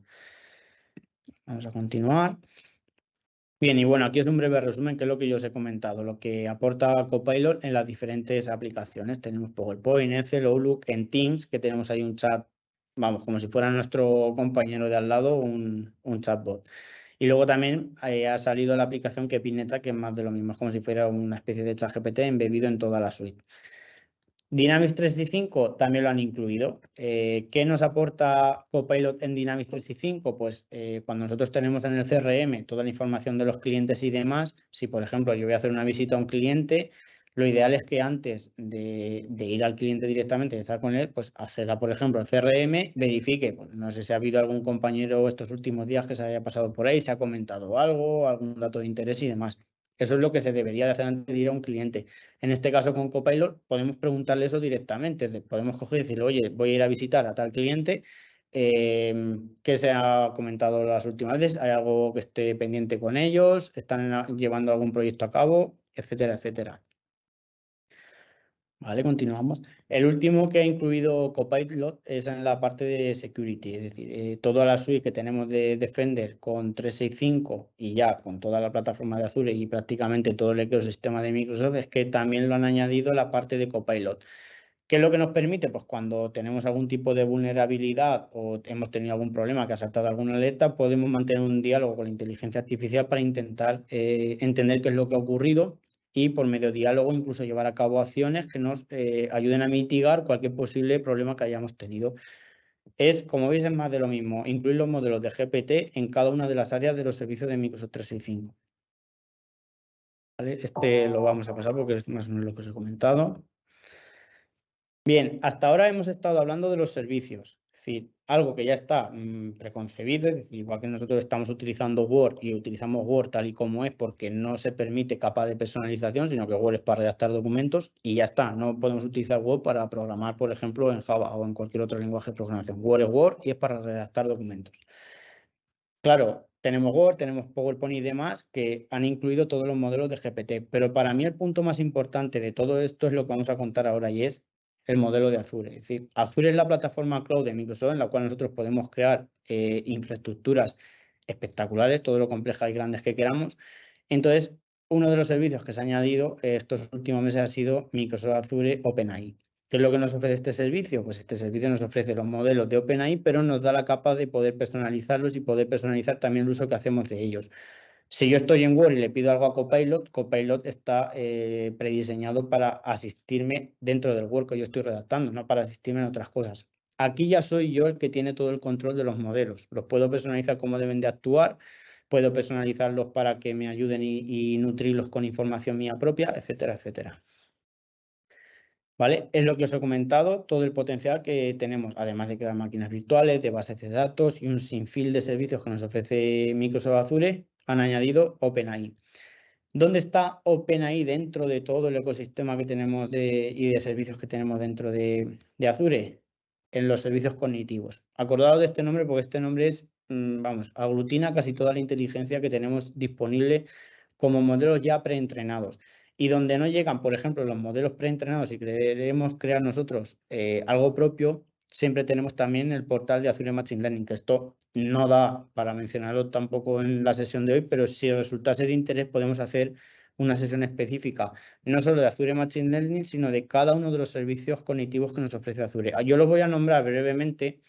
Vamos a continuar. Bien, y bueno, aquí es un breve resumen, que es lo que yo os he comentado, lo que aporta Copilot en las diferentes aplicaciones. Tenemos PowerPoint, Excel, Outlook, en Teams, que tenemos ahí un chat, vamos, como si fuera nuestro compañero de al lado, un chatbot. Y luego también ha salido la aplicación que Pineta, que es más de lo mismo, es como si fuera una especie de ChatGPT embebido en toda la suite. Dynamics 365 también lo han incluido. ¿Qué nos aporta Copilot en Dynamics 365? Pues cuando nosotros tenemos en el CRM toda la información de los clientes y demás, si por ejemplo yo voy a hacer una visita a un cliente, lo ideal es que antes de ir al cliente directamente y estar con él, pues acceda, por ejemplo, al CRM, verifique, pues, no sé si ha habido algún compañero estos últimos días que se haya pasado por ahí, se ha comentado algo, algún dato de interés y demás. Eso es lo que se debería de hacer antes de ir a un cliente. En este caso con Copilot podemos preguntarle eso directamente. Podemos coger y decirle, oye, voy a ir a visitar a tal cliente, ¿qué se ha comentado las últimas veces? ¿Hay algo que esté pendiente con ellos? ¿Están llevando algún proyecto a cabo? Etcétera, etcétera. Vale, continuamos. El último que ha incluido Copilot es en la parte de security, es decir, toda la suite que tenemos de Defender con 365 y ya con toda la plataforma de Azure y prácticamente todo el ecosistema de Microsoft, es que también lo han añadido la parte de Copilot. ¿Qué es lo que nos permite? Pues cuando tenemos algún tipo de vulnerabilidad o hemos tenido algún problema que ha saltado alguna alerta, podemos mantener un diálogo con la inteligencia artificial para intentar entender qué es lo que ha ocurrido y por medio de diálogo incluso llevar a cabo acciones que nos ayuden a mitigar cualquier posible problema que hayamos tenido. Es, como veis, es más de lo mismo, incluir los modelos de GPT en cada una de las áreas de los servicios de Microsoft 365. ¿Vale? Este lo vamos a pasar porque es más o menos lo que os he comentado. Bien, hasta ahora hemos estado hablando de los servicios. decir, algo que ya está preconcebido, es decir, igual que nosotros estamos utilizando Word y utilizamos Word tal y como es porque no se permite capa de personalización, sino que Word es para redactar documentos y ya está. No podemos utilizar Word para programar, por ejemplo, en Java o en cualquier otro lenguaje de programación. Word es Word y es para redactar documentos. Claro, tenemos Word, tenemos PowerPoint y demás que han incluido todos los modelos de GPT, pero para mí el punto más importante de todo esto es lo que vamos a contar ahora y es el modelo de Azure. Es decir, Azure es la plataforma cloud de Microsoft en la cual nosotros podemos crear infraestructuras espectaculares, todo lo complejas y grandes que queramos. Entonces, uno de los servicios que se ha añadido estos últimos meses ha sido Microsoft Azure OpenAI. ¿Qué es lo que nos ofrece este servicio? Pues este servicio nos ofrece los modelos de OpenAI, pero nos da la capa de poder personalizarlos y poder personalizar también el uso que hacemos de ellos. Si yo estoy en Word y le pido algo a Copilot, Copilot está prediseñado para asistirme dentro del Word que yo estoy redactando, no para asistirme en otras cosas. Aquí ya soy yo el que tiene todo el control de los modelos. Los puedo personalizar como deben de actuar, puedo personalizarlos para que me ayuden y nutrirlos con información mía propia, etcétera, etcétera. ¿Vale? Es lo que os he comentado, todo el potencial que tenemos, además de crear máquinas virtuales, de bases de datos y un sinfín de servicios que nos ofrece Microsoft Azure, han añadido OpenAI. ¿Dónde está OpenAI dentro de todo el ecosistema que tenemos y de servicios que tenemos dentro de Azure? En los servicios cognitivos. Acordaos de este nombre porque este nombre es, vamos, aglutina casi toda la inteligencia que tenemos disponible como modelos ya preentrenados. Y donde no llegan, por ejemplo, los modelos preentrenados y queremos crear nosotros algo propio, siempre tenemos también el portal de Azure Machine Learning, que esto no da para mencionarlo tampoco en la sesión de hoy, pero si resulta ser de interés podemos hacer una sesión específica, no solo de Azure Machine Learning, sino de cada uno de los servicios cognitivos que nos ofrece Azure. Yo los voy a nombrar brevemente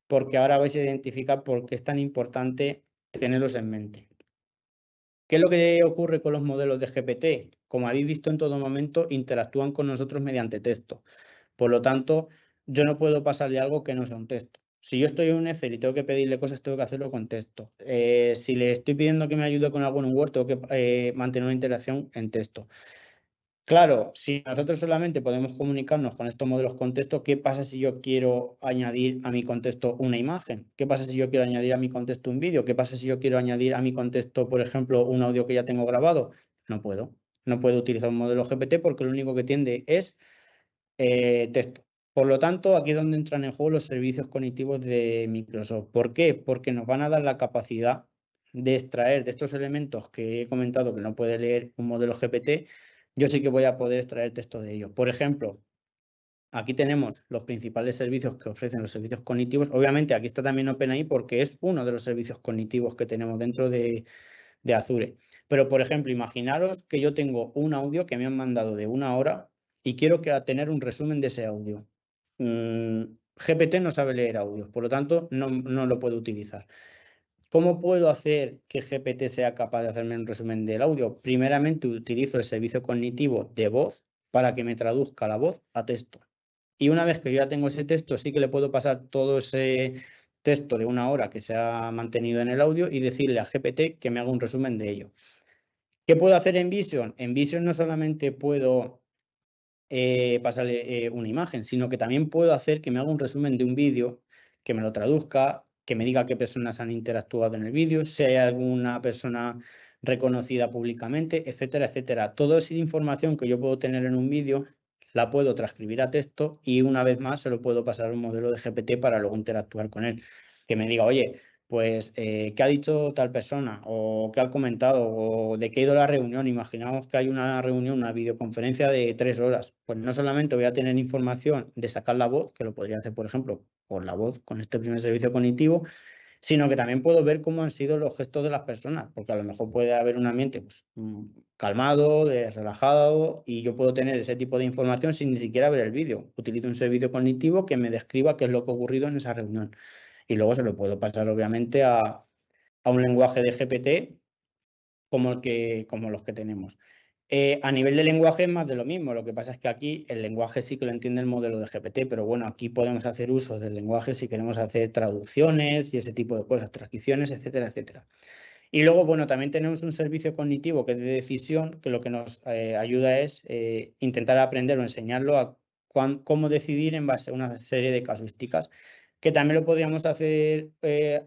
porque ahora vais a identificar por qué es tan importante tenerlos en mente. ¿Qué es lo que ocurre con los modelos de GPT? Como habéis visto en todo momento, interactúan con nosotros mediante texto. Por lo tanto, yo no puedo pasarle algo que no sea un texto. Si yo estoy en un Excel y tengo que pedirle cosas, tengo que hacerlo con texto. Si le estoy pidiendo que me ayude con algo en un Word, tengo que mantener una interacción en texto. Claro, si nosotros solamente podemos comunicarnos con estos modelos con texto, ¿qué pasa si yo quiero añadir a mi contexto una imagen? ¿Qué pasa si yo quiero añadir a mi contexto un vídeo? ¿Qué pasa si yo quiero añadir a mi contexto, por ejemplo, un audio que ya tengo grabado? No puedo. No puedo utilizar un modelo GPT porque lo único que tiende es texto. Por lo tanto, aquí es donde entran en juego los servicios cognitivos de Microsoft. ¿Por qué? Porque nos van a dar la capacidad de extraer de estos elementos que he comentado que no puede leer un modelo GPT, yo sí que voy a poder extraer texto de ellos. Por ejemplo, aquí tenemos los principales servicios que ofrecen los servicios cognitivos. Obviamente, aquí está también OpenAI porque es uno de los servicios cognitivos que tenemos dentro de Azure. Pero, por ejemplo, imaginaros que yo tengo un audio que me han mandado de 1 hora y quiero tener un resumen de ese audio. GPT no sabe leer audios, por lo tanto, no lo puedo utilizar. ¿Cómo puedo hacer que GPT sea capaz de hacerme un resumen del audio? Primeramente, utilizo el servicio cognitivo de voz para que me traduzca la voz a texto. Y una vez que yo ya tengo ese texto, sí que le puedo pasar todo ese texto de 1 hora que se ha mantenido en el audio y decirle a GPT que me haga un resumen de ello. ¿Qué puedo hacer en Vision? En Vision no solamente puedo pasarle una imagen, sino que también puedo hacer que me haga un resumen de un vídeo, que me lo traduzca, que me diga qué personas han interactuado en el vídeo, si hay alguna persona reconocida públicamente, etcétera, etcétera. Toda esa información que yo puedo tener en un vídeo la puedo transcribir a texto y una vez más se lo puedo pasar a un modelo de GPT para luego interactuar con él. Que me diga, oye, pues, ¿qué ha dicho tal persona? ¿O qué ha comentado? ¿O de qué ha ido la reunión? Imaginamos que hay una reunión, una videoconferencia de 3 horas. Pues no solamente voy a tener información de sacar la voz, que lo podría hacer, por ejemplo, con la voz, con este primer servicio cognitivo, sino que también puedo ver cómo han sido los gestos de las personas, porque a lo mejor puede haber un ambiente pues, calmado, relajado, y yo puedo tener ese tipo de información sin ni siquiera ver el vídeo. Utilizo un servicio cognitivo que me describa qué es lo que ha ocurrido en esa reunión. Y luego se lo puedo pasar, obviamente, a un lenguaje de GPT como los que tenemos. A nivel de lenguaje es más de lo mismo, lo que pasa es que aquí el lenguaje sí que lo entiende el modelo de GPT, pero bueno, aquí podemos hacer uso del lenguaje si queremos hacer traducciones y ese tipo de cosas, transcripciones, etcétera, etcétera. Y luego, bueno, también tenemos un servicio cognitivo que es de decisión, que lo que nos ayuda es intentar aprender o enseñarlo a cómo decidir en base a una serie de casuísticas. que también lo podríamos hacer,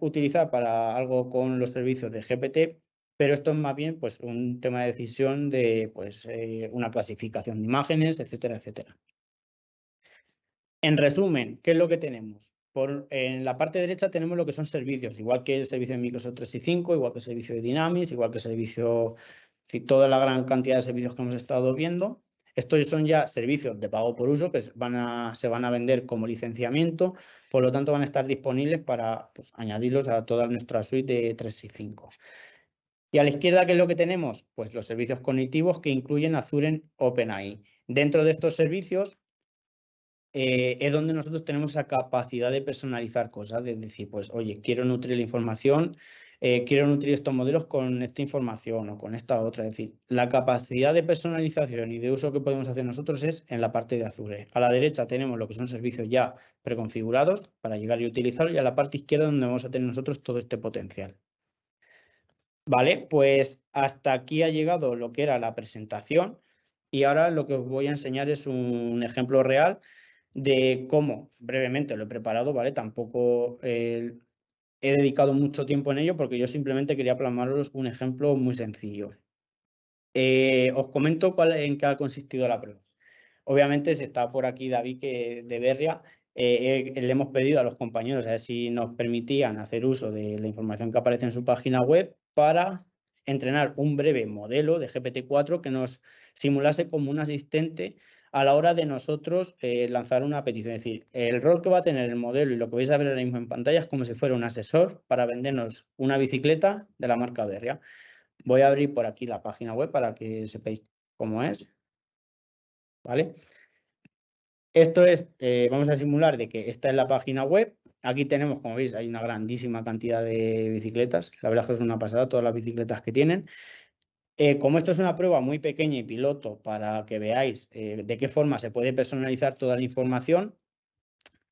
utilizar para algo con los servicios de GPT, pero esto es más bien pues, un tema de decisión de pues, una clasificación de imágenes, etcétera, etcétera. En resumen, ¿qué es lo que tenemos? En la parte derecha tenemos lo que son servicios, igual que el servicio de Microsoft 365, igual que el servicio de Dynamics, igual que el servicio, toda la gran cantidad de servicios que hemos estado viendo. Estos son ya servicios de pago por uso que se van a vender como licenciamiento, por lo tanto van a estar disponibles para pues, añadirlos a toda nuestra suite de 365. Y a la izquierda, ¿qué es lo que tenemos? Pues los servicios cognitivos que incluyen Azure OpenAI. Dentro de estos servicios es donde nosotros tenemos esa capacidad de personalizar cosas, de decir, pues, oye, quiero nutrir la información, quiero nutrir estos modelos con esta información o con esta otra. Es decir, la capacidad de personalización y de uso que podemos hacer nosotros es en la parte de Azure. A la derecha tenemos lo que son servicios ya preconfigurados para llegar y utilizarlos, y a la parte izquierda donde vamos a tener nosotros todo este potencial. Vale, pues hasta aquí ha llegado lo que era la presentación y ahora lo que os voy a enseñar es un ejemplo real de cómo, brevemente lo he preparado, ¿vale? Tampoco he dedicado mucho tiempo en ello porque yo simplemente quería plasmaros un ejemplo muy sencillo. Os comento en qué ha consistido la prueba. Obviamente, si está por aquí David de Berria, le hemos pedido a los compañeros a ver si nos permitían hacer uso de la información que aparece en su página web para entrenar un breve modelo de GPT-4 que nos simulase como un asistente a la hora de nosotros lanzar una petición. Es decir, el rol que va a tener el modelo y lo que vais a ver ahora mismo en pantalla es como si fuera un asesor para vendernos una bicicleta de la marca Berria. Voy a abrir por aquí la página web para que sepáis cómo es. ¿Vale? Esto es, vamos a simular de que esta es la página web. Aquí tenemos, como veis, hay una grandísima cantidad de bicicletas. La verdad es que es una pasada todas las bicicletas que tienen. Como esto es una prueba muy pequeña y piloto para que veáis de qué forma se puede personalizar toda la información,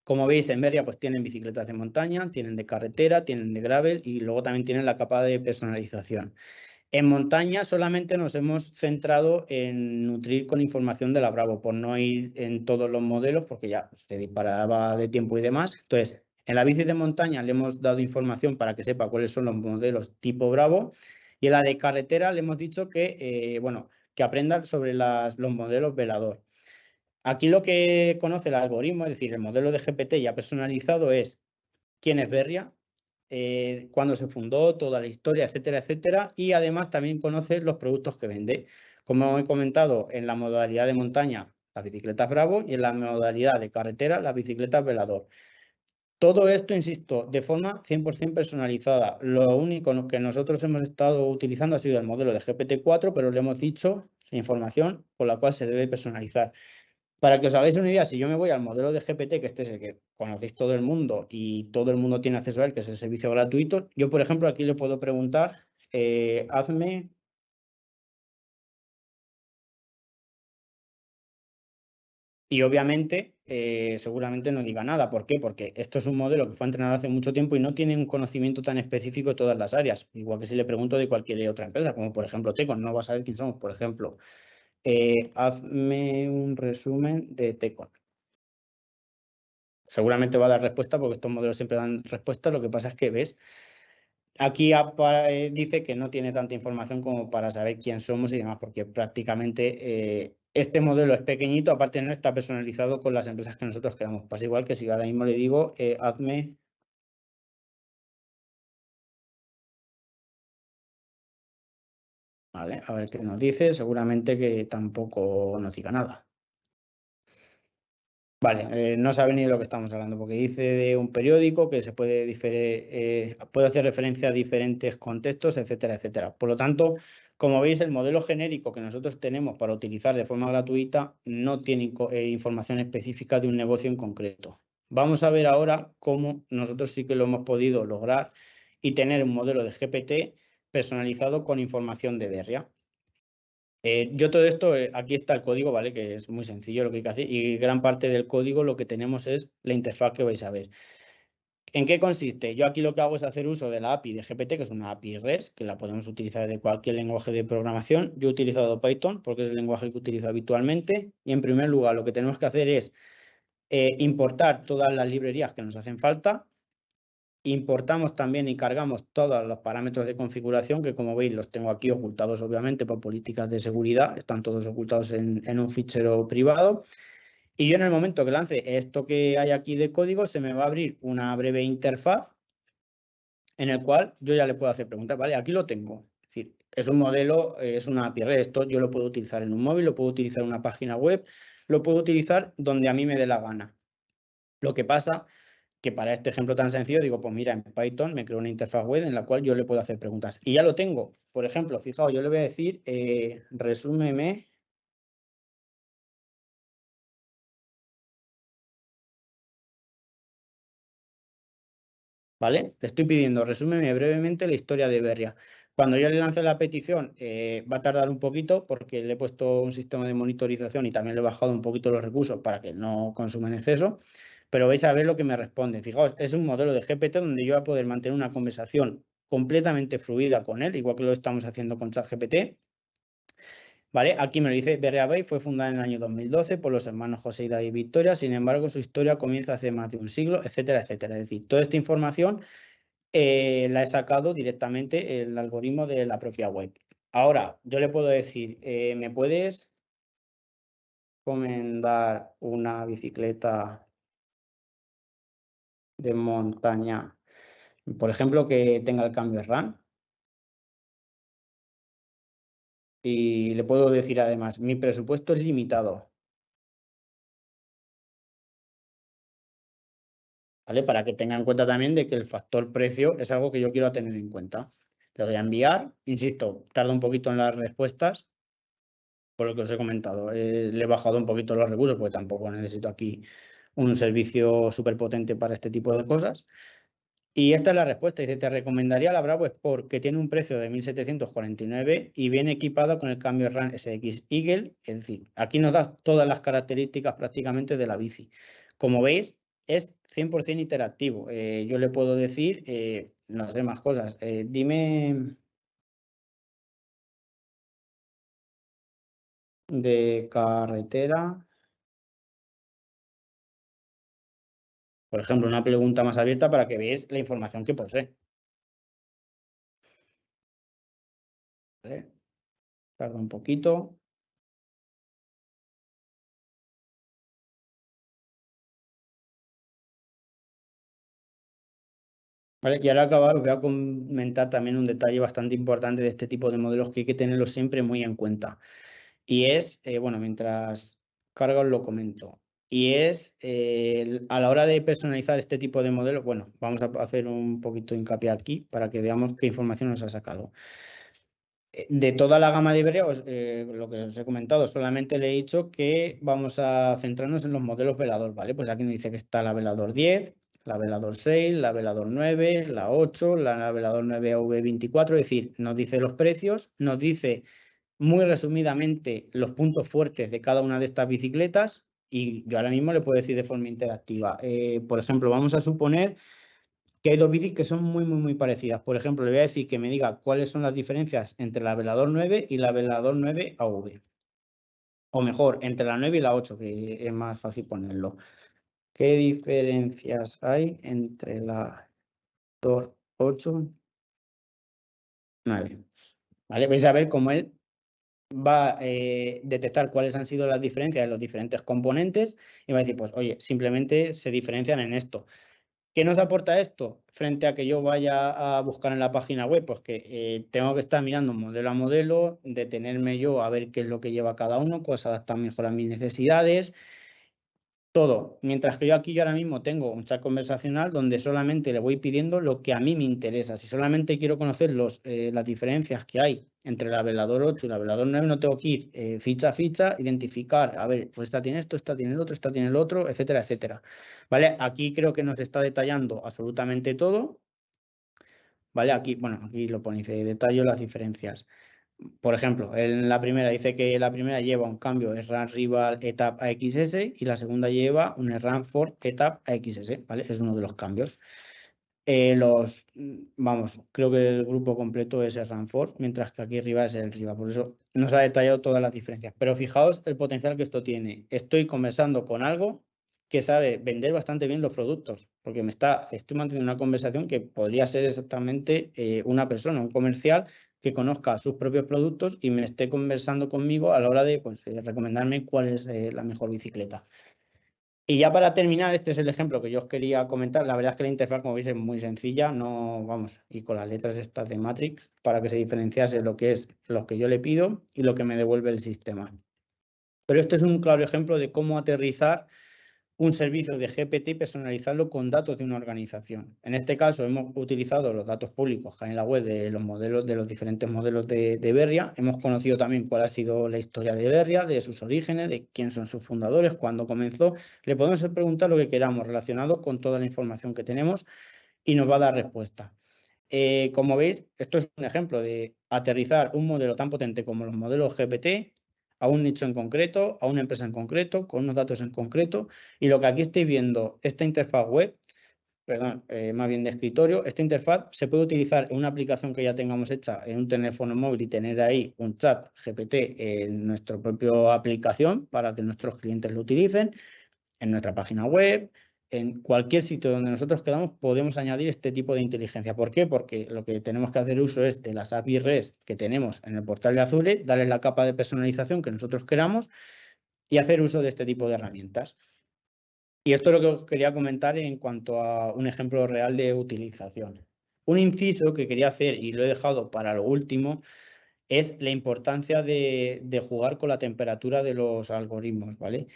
como veis en Berria pues tienen bicicletas de montaña, tienen de carretera, tienen de gravel y luego también tienen la capa de personalización. En montaña solamente nos hemos centrado en nutrir con información de la Bravo, por no ir en todos los modelos, porque ya se disparaba de tiempo y demás. Entonces, en la bici de montaña le hemos dado información para que sepa cuáles son los modelos tipo Bravo, y en la de carretera le hemos dicho que, bueno, que aprendan sobre los modelos velador. Aquí lo que conoce el algoritmo, es decir, el modelo de GPT ya personalizado es quién es Berria, cuándo se fundó, toda la historia, etcétera, etcétera. Y además también conoce los productos que vende. Como he comentado, en la modalidad de montaña, las bicicletas Bravo, y en la modalidad de carretera, las bicicletas Velador. Todo esto, insisto, de forma 100% personalizada. Lo único que nosotros hemos estado utilizando ha sido el modelo de GPT-4, pero le hemos dicho la información por la cual se debe personalizar. Para que os hagáis una idea, si yo me voy al modelo de GPT, que este es el que conocéis todo el mundo y todo el mundo tiene acceso a él, que es el servicio gratuito, yo, por ejemplo, aquí le puedo preguntar, hazme... Y obviamente, seguramente no diga nada. ¿Por qué? Porque esto es un modelo que fue entrenado hace mucho tiempo y no tiene un conocimiento tan específico de todas las áreas. Igual que si le pregunto de cualquier otra empresa, como por ejemplo Tecon, no va a saber quién somos, por ejemplo. Hazme un resumen de Tecon. Seguramente va a dar respuesta porque estos modelos siempre dan respuesta. Lo que pasa es que, ¿ves? Aquí dice que no tiene tanta información como para saber quién somos y demás, porque prácticamente este modelo es pequeñito, aparte no está personalizado con las empresas que nosotros queramos. Pasa igual que si ahora mismo le digo, hazme... Vale, a ver qué nos dice. Seguramente que tampoco nos diga nada. Vale, no sabe ni de lo que estamos hablando, porque dice de un periódico que se puede hacer referencia a diferentes contextos, etcétera, etcétera. Por lo tanto, como veis, el modelo genérico que nosotros tenemos para utilizar de forma gratuita no tiene información específica de un negocio en concreto. Vamos a ver ahora cómo nosotros sí que lo hemos podido lograr y tener un modelo de GPT personalizado con información de Berria. Yo todo esto, aquí está el código, ¿vale? Que es muy sencillo lo que hay que hacer y gran parte del código lo que tenemos es la interfaz que vais a ver. ¿En qué consiste? Yo aquí lo que hago es hacer uso de la API de GPT, que es una API REST, que la podemos utilizar de cualquier lenguaje de programación. Yo he utilizado Python porque es el lenguaje que utilizo habitualmente y en primer lugar lo que tenemos que hacer es importar todas las librerías que nos hacen falta. Importamos también y cargamos todos los parámetros de configuración, que como veis los tengo aquí ocultados obviamente por políticas de seguridad, están todos ocultados en un fichero privado. Y yo en el momento que lance esto que hay aquí de código, se me va a abrir una breve interfaz en el cual yo ya le puedo hacer preguntas, ¿vale? Aquí lo tengo. Es decir, es un modelo, es una API REST, esto yo lo puedo utilizar en un móvil, lo puedo utilizar en una página web, lo puedo utilizar donde a mí me dé la gana. Lo que pasa que para este ejemplo tan sencillo digo, pues mira, en Python me creo una interfaz web en la cual yo le puedo hacer preguntas. Y ya lo tengo. Por ejemplo, fijaos, yo le voy a decir, resúmeme. ¿Vale? Le estoy pidiendo, resúmeme brevemente la historia de Berria. Cuando yo le lance la petición, va a tardar un poquito porque le he puesto un sistema de monitorización y también le he bajado un poquito los recursos para que no consumen exceso, pero vais a ver lo que me responde. Fijaos, es un modelo de GPT donde yo voy a poder mantener una conversación completamente fluida con él, igual que lo estamos haciendo con ChatGPT. ¿Vale? Aquí me lo dice, Berria Bay fue fundada en el año 2012 por los hermanos José y David Victoria, sin embargo, su historia comienza hace más de un siglo, etcétera, etcétera. Es decir, toda esta información la he sacado directamente el algoritmo de la propia web. Ahora, yo le puedo decir, ¿me puedes recomendar una bicicleta de montaña, por ejemplo, que tenga el cambio RAN? Y le puedo decir además, mi presupuesto es limitado, ¿vale? Para que tenga en cuenta también de que el factor precio es algo que yo quiero tener en cuenta. Le voy a enviar, insisto, tarda un poquito en las respuestas, por lo que os he comentado. Le he bajado un poquito los recursos porque tampoco necesito aquí un servicio súper potente para este tipo de cosas. Y esta es la respuesta. Dice, te recomendaría la Bravo Sport, que tiene un precio de 1.749 y viene equipada con el cambio RAN SX Eagle. Es decir, aquí nos da todas las características prácticamente de la bici. Como veis, es 100% interactivo. Yo le puedo decir, no sé más cosas. Dime de carretera. Por ejemplo, una pregunta más abierta para que veáis la información que posee. ¿Vale? Tarda un poquito. Vale, y ahora acabar, os voy a comentar también un detalle bastante importante de este tipo de modelos que hay que tenerlo siempre muy en cuenta. Y es, bueno, mientras cargo os lo comento. Y es, a la hora de personalizar este tipo de modelos, bueno, vamos a hacer un poquito de hincapié aquí para que veamos qué información nos ha sacado. De toda la gama de Iberia, lo que os he comentado, solamente le he dicho que vamos a centrarnos en los modelos velador, ¿vale? Pues aquí nos dice que está la velador 10, la velador 6, la velador 9, la 8, la velador 9AV24, es decir, nos dice los precios, nos dice muy resumidamente los puntos fuertes de cada una de estas bicicletas y yo ahora mismo le puedo decir de forma interactiva. Por ejemplo, vamos a suponer que hay dos bicis que son muy parecidas. Por ejemplo, le voy a decir que me diga cuáles son las diferencias entre la velador 9 y la velador 9 AV. O mejor, entre la 9 y la 8, que es más fácil ponerlo. ¿Qué diferencias hay entre la 2, 8, 9? ¿Vale? Vais a ver cómo él va a detectar cuáles han sido las diferencias de los diferentes componentes y va a decir, pues oye, simplemente se diferencian en esto. ¿Qué nos aporta esto frente a que yo vaya a buscar en la página web? Pues que tengo que estar mirando modelo a modelo, detenerme yo a ver qué es lo que lleva cada uno, pues adaptar mejor a mis necesidades, todo. Mientras que yo aquí ahora mismo tengo un chat conversacional donde solamente le voy pidiendo lo que a mí me interesa. Si solamente quiero conocer las diferencias que hay entre la velador 8 y la velador 9, no tengo que ir ficha a ficha, identificar, a ver, pues esta tiene esto, esta tiene el otro, esta tiene el otro, etcétera, etcétera. ¿Vale? Aquí creo que nos está detallando absolutamente todo. ¿Vale? Aquí, bueno, aquí lo pone, dice, detallo las diferencias. Por ejemplo, en la primera dice que la primera lleva un cambio RAN Rival ETAP AXS y la segunda lleva un RAN for ETAP AXS, ¿vale? Es uno de los cambios. Vamos, creo que el grupo completo es el RAN for, mientras que aquí arriba es el Rival. Por eso nos ha detallado todas las diferencias. Pero fijaos el potencial que esto tiene. Estoy conversando con algo que sabe vender bastante bien los productos, porque estoy manteniendo una conversación que podría ser exactamente una persona, un comercial que conozca sus propios productos y me esté conversando conmigo a la hora de pues, recomendarme cuál es la mejor bicicleta. Y ya para terminar, este es el ejemplo que yo os quería comentar. La verdad es que la interfaz, como veis, es muy sencilla, no, vamos, y con las letras estas de Matrix, para que se diferenciase lo que es lo que yo le pido y lo que me devuelve el sistema. Pero esto es un claro ejemplo de cómo aterrizar un servicio de GPT y personalizarlo con datos de una organización. En este caso hemos utilizado los datos públicos que hay en la web de los modelos, de los diferentes modelos de Berria. Hemos conocido también cuál ha sido la historia de Berria, de sus orígenes, de quién son sus fundadores, cuándo comenzó. Le podemos preguntar lo que queramos relacionado con toda la información que tenemos y nos va a dar respuesta. Como veis, esto es un ejemplo de aterrizar un modelo tan potente como los modelos GPT a un nicho en concreto, a una empresa en concreto, con unos datos en concreto. Y lo que aquí estáis viendo, esta interfaz web, perdón, más bien de escritorio, esta interfaz se puede utilizar en una aplicación que ya tengamos hecha en un teléfono móvil y tener ahí un chat GPT en nuestra propia aplicación para que nuestros clientes lo utilicen, en nuestra página web, en cualquier sitio donde nosotros quedamos podemos añadir este tipo de inteligencia. ¿Por qué? Porque lo que tenemos que hacer uso es de las API REST que tenemos en el portal de Azure, darles la capa de personalización que nosotros queramos y hacer uso de este tipo de herramientas. Y esto es lo que os quería comentar en cuanto a un ejemplo real de utilización. Un inciso que quería hacer y lo he dejado para lo último es la importancia de jugar con la temperatura de los algoritmos, ¿vale?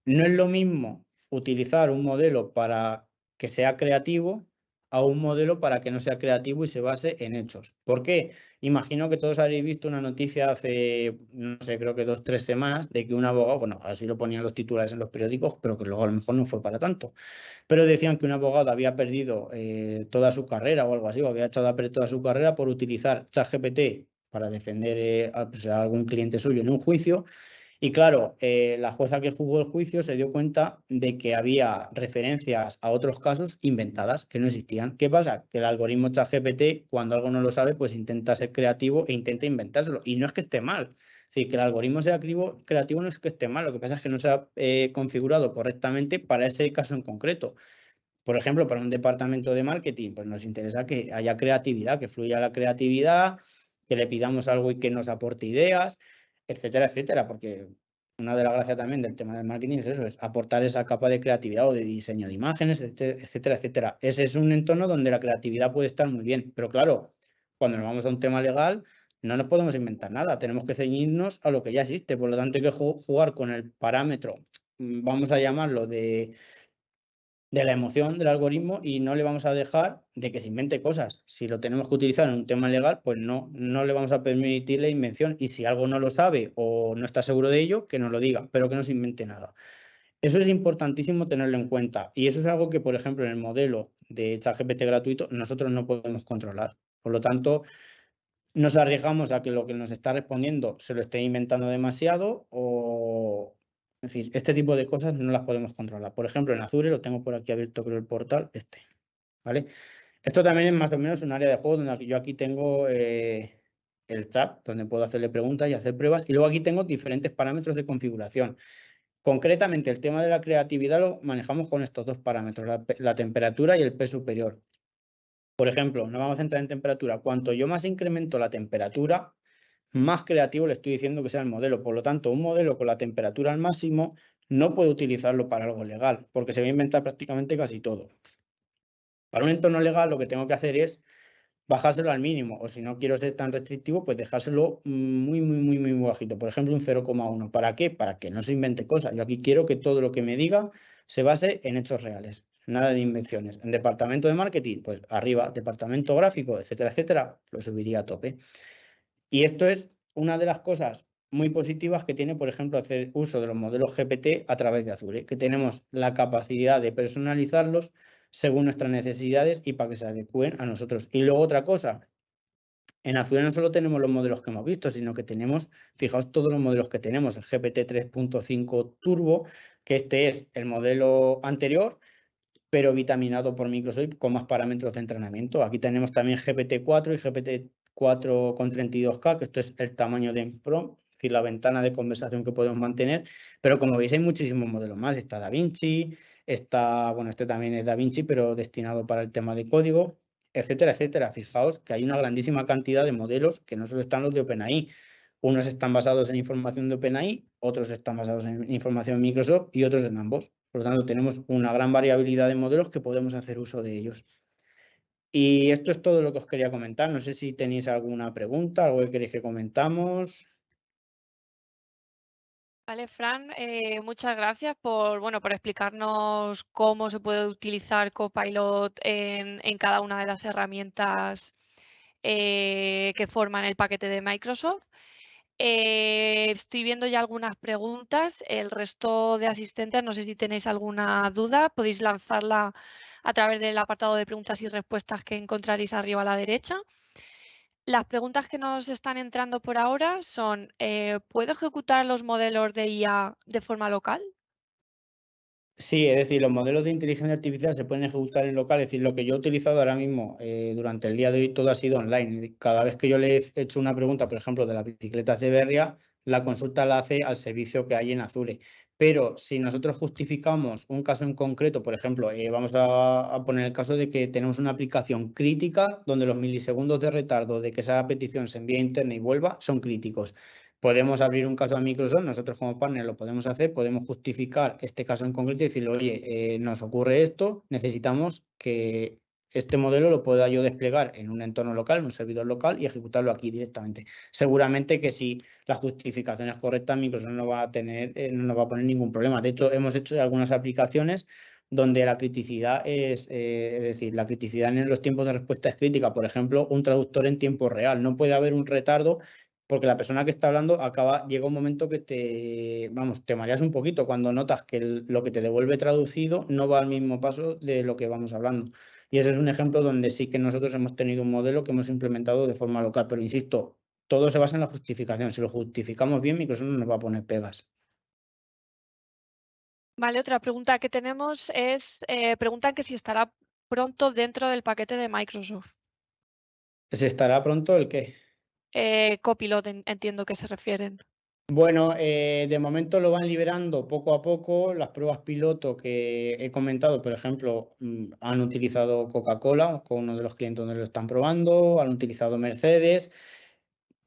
No es lo mismo utilizar un modelo para que sea creativo a un modelo para que no sea creativo y se base en hechos. ¿Por qué? Imagino que todos habréis visto una noticia hace, no sé, creo que 2 o 3 semanas, de que un abogado, bueno, así lo ponían los titulares en los periódicos, pero que luego a lo mejor no fue para tanto. Pero decían que un abogado había perdido toda su carrera o algo así, o había echado a perder toda su carrera por utilizar ChatGPT para defender pues, a algún cliente suyo en un juicio. Y claro, la jueza que juzgó el juicio se dio cuenta de que había referencias a otros casos inventadas que no existían. ¿Qué pasa? Que el algoritmo ChatGPT, cuando algo no lo sabe, pues intenta ser creativo e intenta inventárselo. Y no es que esté mal. Es decir, que el algoritmo sea creativo no es que esté mal. Lo que pasa es que no se ha configurado correctamente para ese caso en concreto. Por ejemplo, para un departamento de marketing, pues nos interesa que haya creatividad, que fluya la creatividad, que le pidamos algo y que nos aporte ideas, etcétera, etcétera, porque una de las gracias también del tema del marketing es eso, es aportar esa capa de creatividad o de diseño de imágenes, etcétera, etcétera. Ese es un entorno donde la creatividad puede estar muy bien, pero claro, cuando nos vamos a un tema legal, no nos podemos inventar nada, tenemos que ceñirnos a lo que ya existe, por lo tanto hay que jugar con el parámetro, vamos a llamarlo de la emoción del algoritmo y no le vamos a dejar de que se invente cosas. Si lo tenemos que utilizar en un tema legal, pues no le vamos a permitir la invención. Y si algo no lo sabe o no está seguro de ello, que nos lo diga, pero que no se invente nada. Eso es importantísimo tenerlo en cuenta. Y eso es algo que, por ejemplo, en el modelo de ChatGPT gratuito, nosotros no podemos controlar. Por lo tanto, nos arriesgamos a que lo que nos está respondiendo se lo esté inventando demasiado o... Es decir, este tipo de cosas no las podemos controlar. Por ejemplo, en Azure, lo tengo por aquí abierto, creo, el portal, ¿vale? Esto también es más o menos un área de juego donde yo aquí tengo el chat, donde puedo hacerle preguntas y hacer pruebas. Y luego aquí tengo diferentes parámetros de configuración. Concretamente, el tema de la creatividad lo manejamos con estos dos parámetros, la temperatura y el P superior. Por ejemplo, nos vamos a centrar en temperatura. Cuanto yo más incremento la temperatura, más creativo le estoy diciendo que sea el modelo. Por lo tanto, un modelo con la temperatura al máximo no puede utilizarlo para algo legal, porque se va a inventar prácticamente casi todo. Para un entorno legal lo que tengo que hacer es bajárselo al mínimo, o si no quiero ser tan restrictivo, pues dejárselo muy bajito. Por ejemplo, un 0,1. ¿Para qué? Para que no se invente cosas. Yo aquí quiero que todo lo que me diga se base en hechos reales, nada de invenciones. En departamento de marketing, pues arriba, departamento gráfico, etcétera, etcétera, lo subiría a tope. Y esto es una de las cosas muy positivas que tiene, por ejemplo, hacer uso de los modelos GPT a través de Azure, que tenemos la capacidad de personalizarlos según nuestras necesidades y para que se adecúen a nosotros. Y luego otra cosa, en Azure no solo tenemos los modelos que hemos visto, sino que tenemos, fijaos todos los modelos que tenemos, el GPT 3.5 Turbo, que este es el modelo anterior, pero vitaminado por Microsoft con más parámetros de entrenamiento. Aquí tenemos también GPT-4 y GPT-4 con 32K, que esto es el tamaño de prompt. decir, la ventana de conversación que podemos mantener, pero como veis hay muchísimos modelos más. Está DaVinci, está, bueno, este también es DaVinci, pero destinado para el tema de código, etcétera, etcétera. Fijaos que hay una grandísima cantidad de modelos que no solo están los de OpenAI. Unos están basados en información de OpenAI, otros están basados en información de Microsoft y otros en ambos. Por lo tanto, tenemos una gran variabilidad de modelos que podemos hacer uso de ellos. Y esto es todo lo que os quería comentar. No sé si tenéis alguna pregunta, algo que queréis que comentamos. Vale, Fran, muchas gracias por explicarnos cómo se puede utilizar Copilot en cada una de las herramientas que forman el paquete de Microsoft. Estoy viendo ya algunas preguntas. El resto de asistentes, no sé si tenéis alguna duda, podéis lanzarla a través del apartado de preguntas y respuestas que encontraréis arriba a la derecha. Las preguntas que nos están entrando por ahora son, ¿puedo ejecutar los modelos de IA de forma local? Sí, es decir, los modelos de inteligencia artificial se pueden ejecutar en local. Es decir, lo que yo he utilizado ahora mismo durante el día de hoy, todo ha sido online. Cada vez que yo le he hecho una pregunta, por ejemplo, de las bicicletas de Berria, la consulta la hace al servicio que hay en Azure. Pero si nosotros justificamos un caso en concreto, por ejemplo, vamos a poner el caso de que tenemos una aplicación crítica donde los milisegundos de retardo de que esa petición se envíe a internet y vuelva son críticos. Podemos abrir un caso a Microsoft, nosotros como partner lo podemos hacer, podemos justificar este caso en concreto y decirle, oye, nos ocurre esto, necesitamos que este modelo lo pueda yo desplegar en un entorno local, en un servidor local y ejecutarlo aquí directamente. Seguramente que si la justificación es correcta, Microsoft no va a tener, no nos va a poner ningún problema. De hecho, hemos hecho algunas aplicaciones donde la criticidad es decir, la criticidad en los tiempos de respuesta es crítica. Por ejemplo, un traductor en tiempo real. No puede haber un retardo porque la persona que está hablando llega un momento que te mareas un poquito cuando notas que lo que te devuelve traducido no va al mismo paso de lo que vamos hablando. Y ese es un ejemplo donde sí que nosotros hemos tenido un modelo que hemos implementado de forma local, pero insisto, todo se basa en la justificación. Si lo justificamos bien, Microsoft no nos va a poner pegas. Vale, otra pregunta que tenemos es, preguntan que si estará pronto dentro del paquete de Microsoft. ¿Se estará pronto el qué? Copilot, entiendo que se refieren. Bueno, de momento lo van liberando poco a poco. Las pruebas piloto que he comentado, por ejemplo, han utilizado Coca-Cola con uno de los clientes donde lo están probando, han utilizado Mercedes.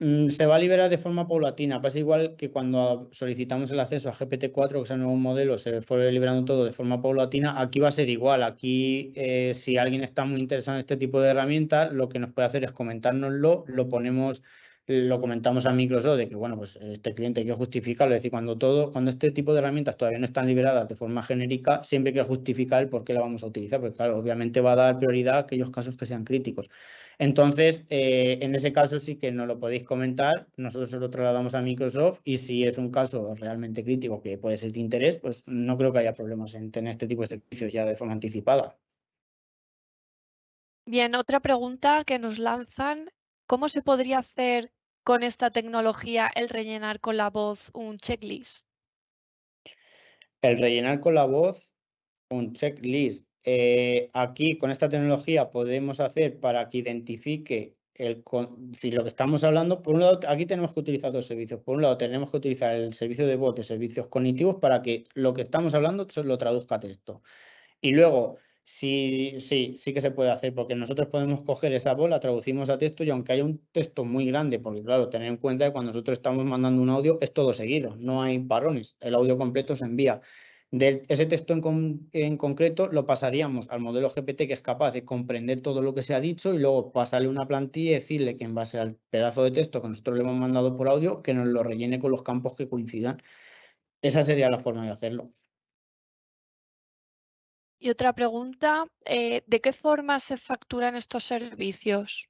Se va a liberar de forma paulatina. Pasa igual que cuando solicitamos el acceso a GPT-4, que es el nuevo modelo, se fue liberando todo de forma paulatina. Aquí va a ser igual. Aquí, si alguien está muy interesado en este tipo de herramientas, lo que nos puede hacer es comentárnoslo, lo comentamos a Microsoft de que, bueno, pues este cliente hay que justificarlo. Es decir, cuando este tipo de herramientas todavía no están liberadas de forma genérica, siempre hay que justificar el por qué la vamos a utilizar, porque claro, obviamente va a dar prioridad a aquellos casos que sean críticos. Entonces, en ese caso sí que nos lo podéis comentar, nosotros se lo trasladamos a Microsoft y si es un caso realmente crítico que puede ser de interés, pues no creo que haya problemas en tener este tipo de servicios ya de forma anticipada. Bien, otra pregunta que nos lanzan, ¿cómo se podría hacer con esta tecnología el rellenar con la voz un checklist? El rellenar con la voz un checklist. Aquí con esta tecnología podemos hacer para que identifique si lo que estamos hablando, por un lado, aquí tenemos que utilizar dos servicios. Por un lado, tenemos que utilizar el servicio de voz de servicios cognitivos para que lo que estamos hablando se lo traduzca a texto. Y luego, sí que se puede hacer, porque nosotros podemos coger esa voz, la traducimos a texto y aunque haya un texto muy grande, porque claro, tener en cuenta que cuando nosotros estamos mandando un audio es todo seguido, no hay parones, el audio completo se envía. Ese texto en concreto lo pasaríamos al modelo GPT que es capaz de comprender todo lo que se ha dicho y luego pasarle una plantilla y decirle que en base al pedazo de texto que nosotros le hemos mandado por audio, que nos lo rellene con los campos que coincidan. Esa sería la forma de hacerlo. Y otra pregunta, ¿de qué forma se facturan estos servicios?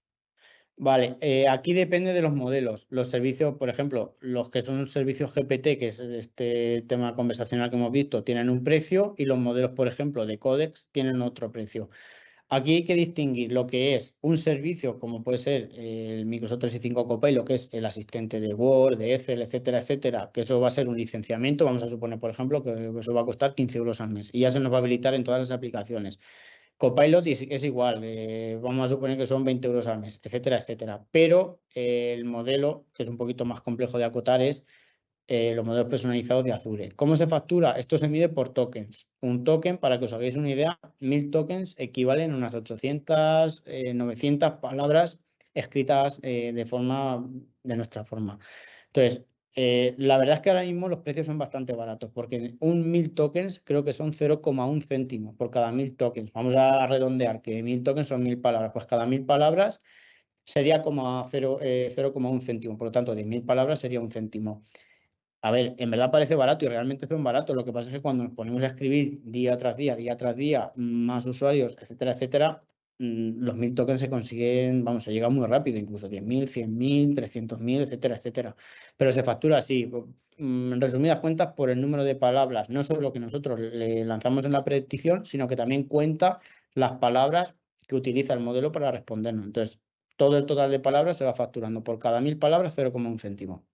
Vale, aquí depende de los modelos. Los servicios, por ejemplo, los que son servicios GPT, que es este tema conversacional que hemos visto, tienen un precio y los modelos, por ejemplo, de Codex tienen otro precio. Aquí hay que distinguir lo que es un servicio, como puede ser el Microsoft 365 Copilot, que es el asistente de Word, de Excel, etcétera, etcétera, que eso va a ser un licenciamiento. Vamos a suponer, por ejemplo, que eso va a costar 15 euros al mes y ya se nos va a habilitar en todas las aplicaciones. Copilot es igual, vamos a suponer que son 20 euros al mes, etcétera, etcétera. Pero el modelo, que es un poquito más complejo de acotar, es los modelos personalizados de Azure. ¿Cómo se factura? Esto se mide por tokens. Un token, para que os hagáis una idea, 1000 tokens equivalen a unas 800, 900 palabras escritas de nuestra forma. Entonces, la verdad es que ahora mismo los precios son bastante baratos, porque un 1000 tokens creo que son 0,1 céntimo por cada 1000 tokens. Vamos a redondear que 1000 tokens son 1000 palabras, pues cada 1000 palabras sería 0,1 céntimo, por lo tanto, 10.000 palabras sería un céntimo. A ver, en verdad parece barato y realmente son baratos. Lo que pasa es que cuando nos ponemos a escribir día tras día, más usuarios, etcétera, etcétera, los 1000 tokens se consiguen, vamos, se llega muy rápido, incluso 10.000, 100.000, 300.000, etcétera, etcétera. Pero se factura así, en resumidas cuentas, por el número de palabras, no solo que nosotros le lanzamos en la petición, sino que también cuenta las palabras que utiliza el modelo para respondernos. Entonces, todo el total de palabras se va facturando por cada 1000 palabras 0,1 céntimo.